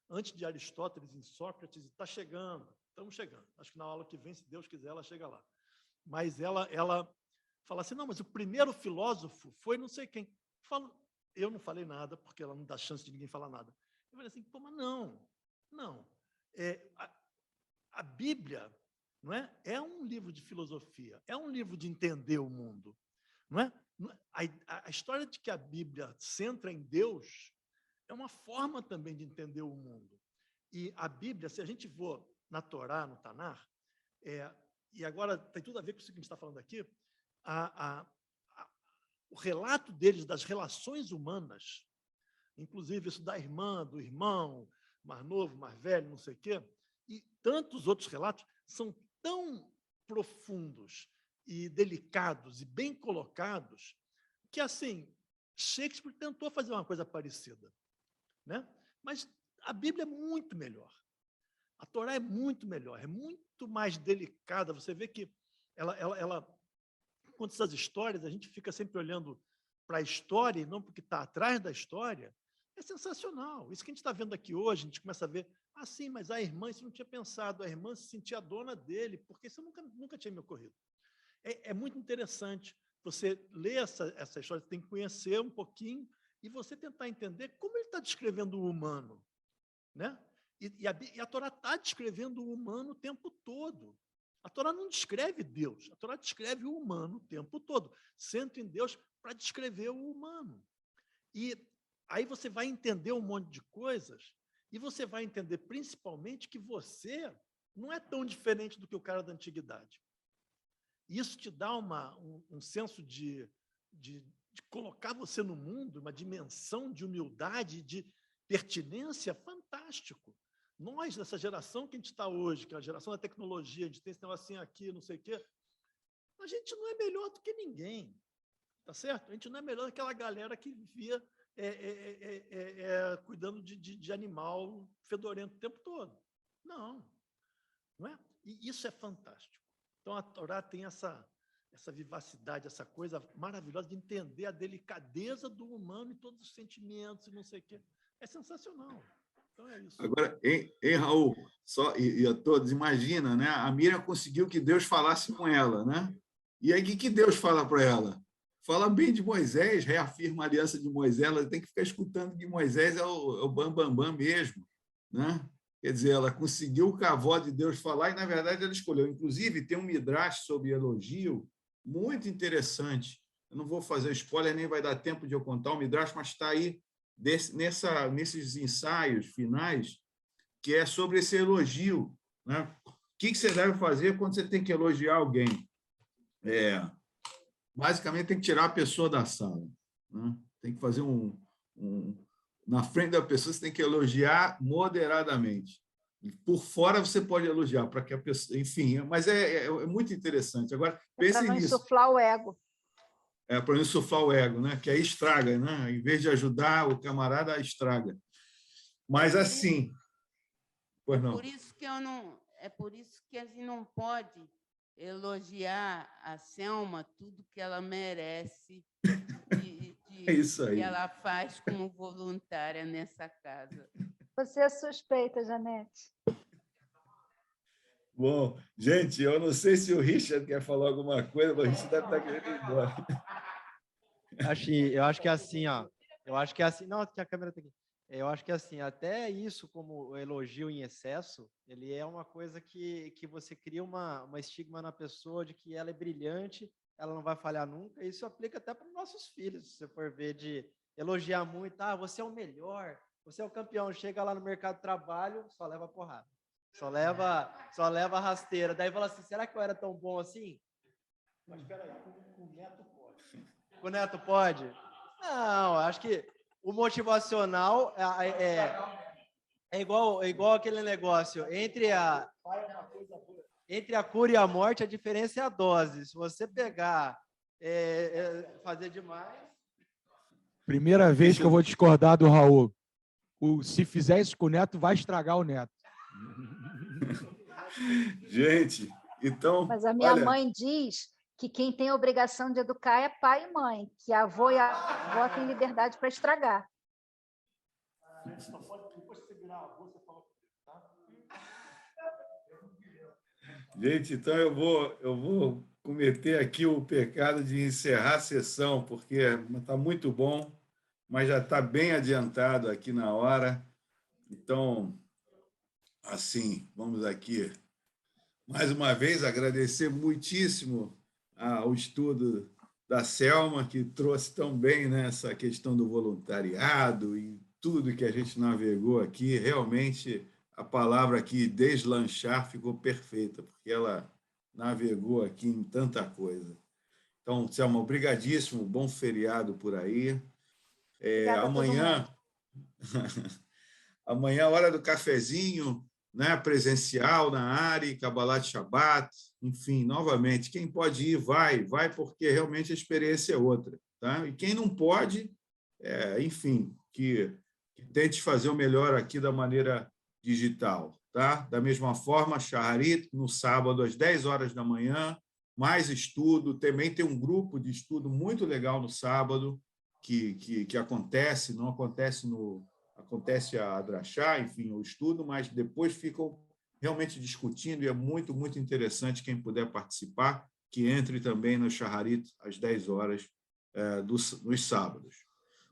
antes de Aristóteles, em Sócrates, e está chegando, estamos chegando. Acho que na aula que vem, se Deus quiser, ela chega lá. Mas ela fala assim, não, mas o primeiro filósofo foi não sei quem. Eu não falei nada, porque ela não dá chance de ninguém falar nada. Eu falei assim, pô, mas não. A Bíblia, não é um livro de filosofia, é um livro de entender o mundo. Não é? A história de que a Bíblia centra em Deus é uma forma também de entender o mundo. E a Bíblia, se a gente for na Torá, no Tanar, e agora tem tudo a ver com isso que a gente está falando aqui, o relato deles das relações humanas, inclusive isso da irmã, do irmão, mais novo, mais velho, não sei o quê, e tantos outros relatos, são tão profundos e delicados e bem colocados que, assim, Shakespeare tentou fazer uma coisa parecida, né? Mas a Bíblia é muito melhor. A Torá é muito melhor, é muito mais delicada. Você vê que ela conta essas histórias, a gente fica sempre olhando para a história e não para o que está atrás da história. É sensacional. Isso que a gente está vendo aqui hoje, a gente começa a ver, sim, mas a irmã, isso não tinha pensado, a irmã se sentia dona dele, porque isso nunca tinha me ocorrido. É muito interessante você ler essa história, você tem que conhecer um pouquinho e você tentar entender como ele está descrevendo o humano, né? E a Torá está descrevendo o humano o tempo todo. A Torá não descreve Deus, a Torá descreve o humano o tempo todo. Centra em Deus para descrever o humano. E aí você vai entender um monte de coisas e você vai entender principalmente que você não é tão diferente do que o cara da antiguidade. Isso te dá um senso de colocar você no mundo, uma dimensão de humildade, de pertinência fantástico. Nós, nessa geração que a gente está hoje, que é a geração da tecnologia, a gente tem esse negocinho aqui, não sei o quê, a gente não é melhor do que ninguém, tá certo? A gente não é melhor do que aquela galera que vivia cuidando de animal fedorento o tempo todo. Não é? E isso é fantástico. Então, a Torá tem essa vivacidade, essa coisa maravilhosa de entender a delicadeza do humano e todos os sentimentos e não sei o quê. É sensacional. Então, é isso. Agora, Raul, e a todos, imagina, né? A Miriam conseguiu que Deus falasse com ela, né? E aí, o que Deus fala para ela? Fala bem de Moisés, reafirma a aliança de Moisés, ela tem que ficar escutando que Moisés é o bam mesmo, né? Quer dizer, ela conseguiu com a voz de Deus falar e, na verdade, ela escolheu. Inclusive, tem um midrash sobre elogio muito interessante. Eu não vou fazer spoiler, nem vai dar tempo de eu contar o Midrash, mas está aí nesses ensaios finais, que é sobre esse elogio, né? O que você deve fazer quando você tem que elogiar alguém? Basicamente, tem que tirar a pessoa da sala, né? Tem que fazer na frente da pessoa, você tem que elogiar moderadamente. Por fora, você pode elogiar, para que a pessoa... Enfim, mas é muito interessante. Agora, pensem para não nisso. insuflar o ego. Para não insuflar o ego, né? Que aí estraga, né? Em vez de ajudar o camarada, estraga. Mas assim... Pois não. Por isso que é por isso que a gente não pode elogiar a Selma tudo que ela merece É isso aí. que ela faz como voluntária nessa casa. Você é suspeita, Janete. Bom, gente, eu não sei se o Richard quer falar alguma coisa, mas o Richard deve estar querendo ir embora. Eu acho que é assim, ó. Eu acho que é assim. Não, que a câmera está aqui. Eu acho que assim, até isso, como o elogio em excesso, ele é uma coisa que você cria uma estigma na pessoa de que ela é brilhante, ela não vai falhar nunca. Isso aplica até para os nossos filhos, se você for ver, de elogiar muito. Você é o melhor, você é o campeão. Chega lá no mercado de trabalho, só leva porrada. Só leva rasteira. Daí fala assim, será que eu era tão bom assim? Mas espera aí, com o Neto pode. Com o Neto pode? Não, acho que o motivacional é igual aquele negócio. Entre a cura e a morte, a diferença é a dose. Se você pegar, fazer demais... Primeira vez que eu vou discordar do Raul. Se fizer isso com o Neto, vai estragar o Neto. Gente, então... Mas a minha mãe diz que quem tem a obrigação de educar é pai e mãe, que a avó e a avó têm liberdade para estragar. Gente, então eu vou cometer aqui o pecado de encerrar a sessão, porque está muito bom, mas já está bem adiantado aqui na hora. Então, assim, vamos aqui, mais uma vez, agradecer muitíssimo ao estudo da Selma, que trouxe tão bem, né, essa questão do voluntariado e tudo que a gente navegou aqui. Realmente, a palavra aqui, deslanchar, ficou perfeita, porque ela navegou aqui em tanta coisa. Então, Selma, obrigadíssimo, bom feriado por aí. Amanhã, hora do cafezinho, né, presencial na área, Kabbalat Shabbat, enfim, novamente, quem pode ir, vai, porque realmente a experiência é outra. Tá? E quem não pode, enfim, que tente fazer o melhor aqui da maneira digital. Tá? Da mesma forma, Shaharit, no sábado, às 10 horas da manhã, mais estudo, também tem um grupo de estudo muito legal no sábado, que acontece, não acontece acontece a Drachá, enfim, o estudo, mas depois ficam realmente discutindo, e é muito, muito interessante quem puder participar, que entre também no Shaharit às 10 horas nos sábados.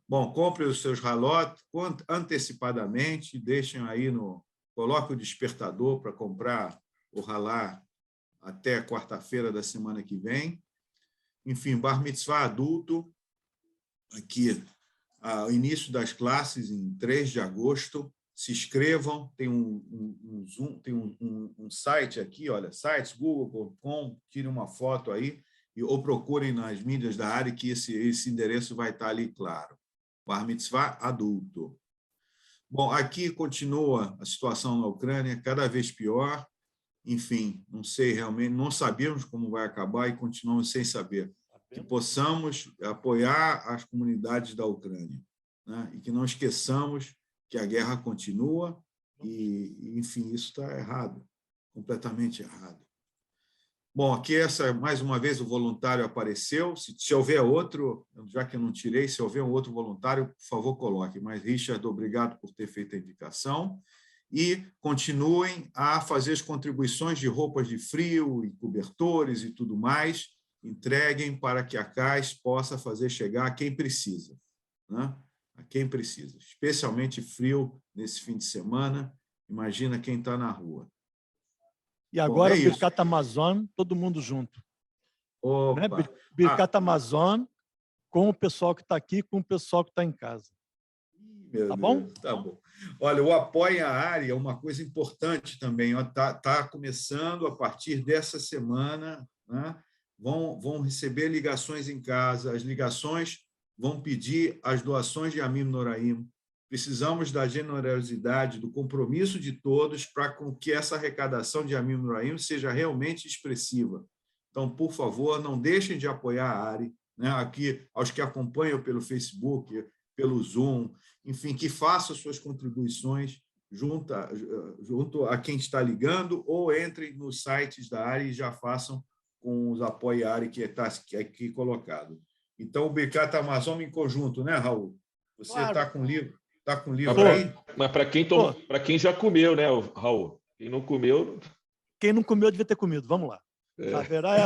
Bom, compre os seus halot antecipadamente, deixem aí coloque o despertador para comprar o halá até quarta-feira da semana que vem. Enfim, Bar Mitzvah adulto, aqui, o início das classes em 3 de agosto. Se inscrevam, tem um site aqui, olha, sites, google.com, tirem uma foto aí, ou procurem nas mídias da área, que esse endereço vai estar ali, claro. Bar Mitzvah adulto. Bom, aqui continua a situação na Ucrânia, cada vez pior. Enfim, não sei realmente, não sabemos como vai acabar e continuamos sem saber. Que possamos apoiar as comunidades da Ucrânia, né? E que não esqueçamos que a guerra continua e enfim, isso está errado, completamente errado. Bom, aqui mais uma vez o voluntário apareceu. Se houver outro, já que eu não tirei, se houver um outro voluntário, por favor, coloque. Mas, Richard, obrigado por ter feito a indicação. E continuem a fazer as contribuições de roupas de frio e cobertores e tudo mais. Entreguem para que a CAIS possa fazer chegar a quem precisa, né? A quem precisa, especialmente frio nesse fim de semana. Imagina quem está na rua. E agora, Bom, o Birkat Amazon, todo mundo junto. Né? Opa. Birkat Amazon, com o pessoal que está aqui, com o pessoal que está em casa. Meu Tá Deus, bom? tá bom. Olha, o Apoia a Ari é uma coisa importante também. Está começando a partir dessa semana, né? Vão receber ligações em casa. As ligações vão pedir as doações de Amim Noraim. Precisamos da generosidade, do compromisso de todos para que essa arrecadação de Amim Noraim seja realmente expressiva. Então, por favor, não deixem de apoiar a Ari, né? Aqui, aos que acompanham pelo Facebook, pelo Zoom, enfim, que façam suas contribuições junto a quem está ligando, ou entrem nos sites da Ari e já façam com os apoia Ari que está aqui colocado. Então, o Birkat Amazon em conjunto, né, Raul? Você está Claro. com livro? Está com livro aí? Mas para quem já comeu, né, Raul? Quem não comeu... Quem não comeu devia ter comido. Vamos lá. Haverá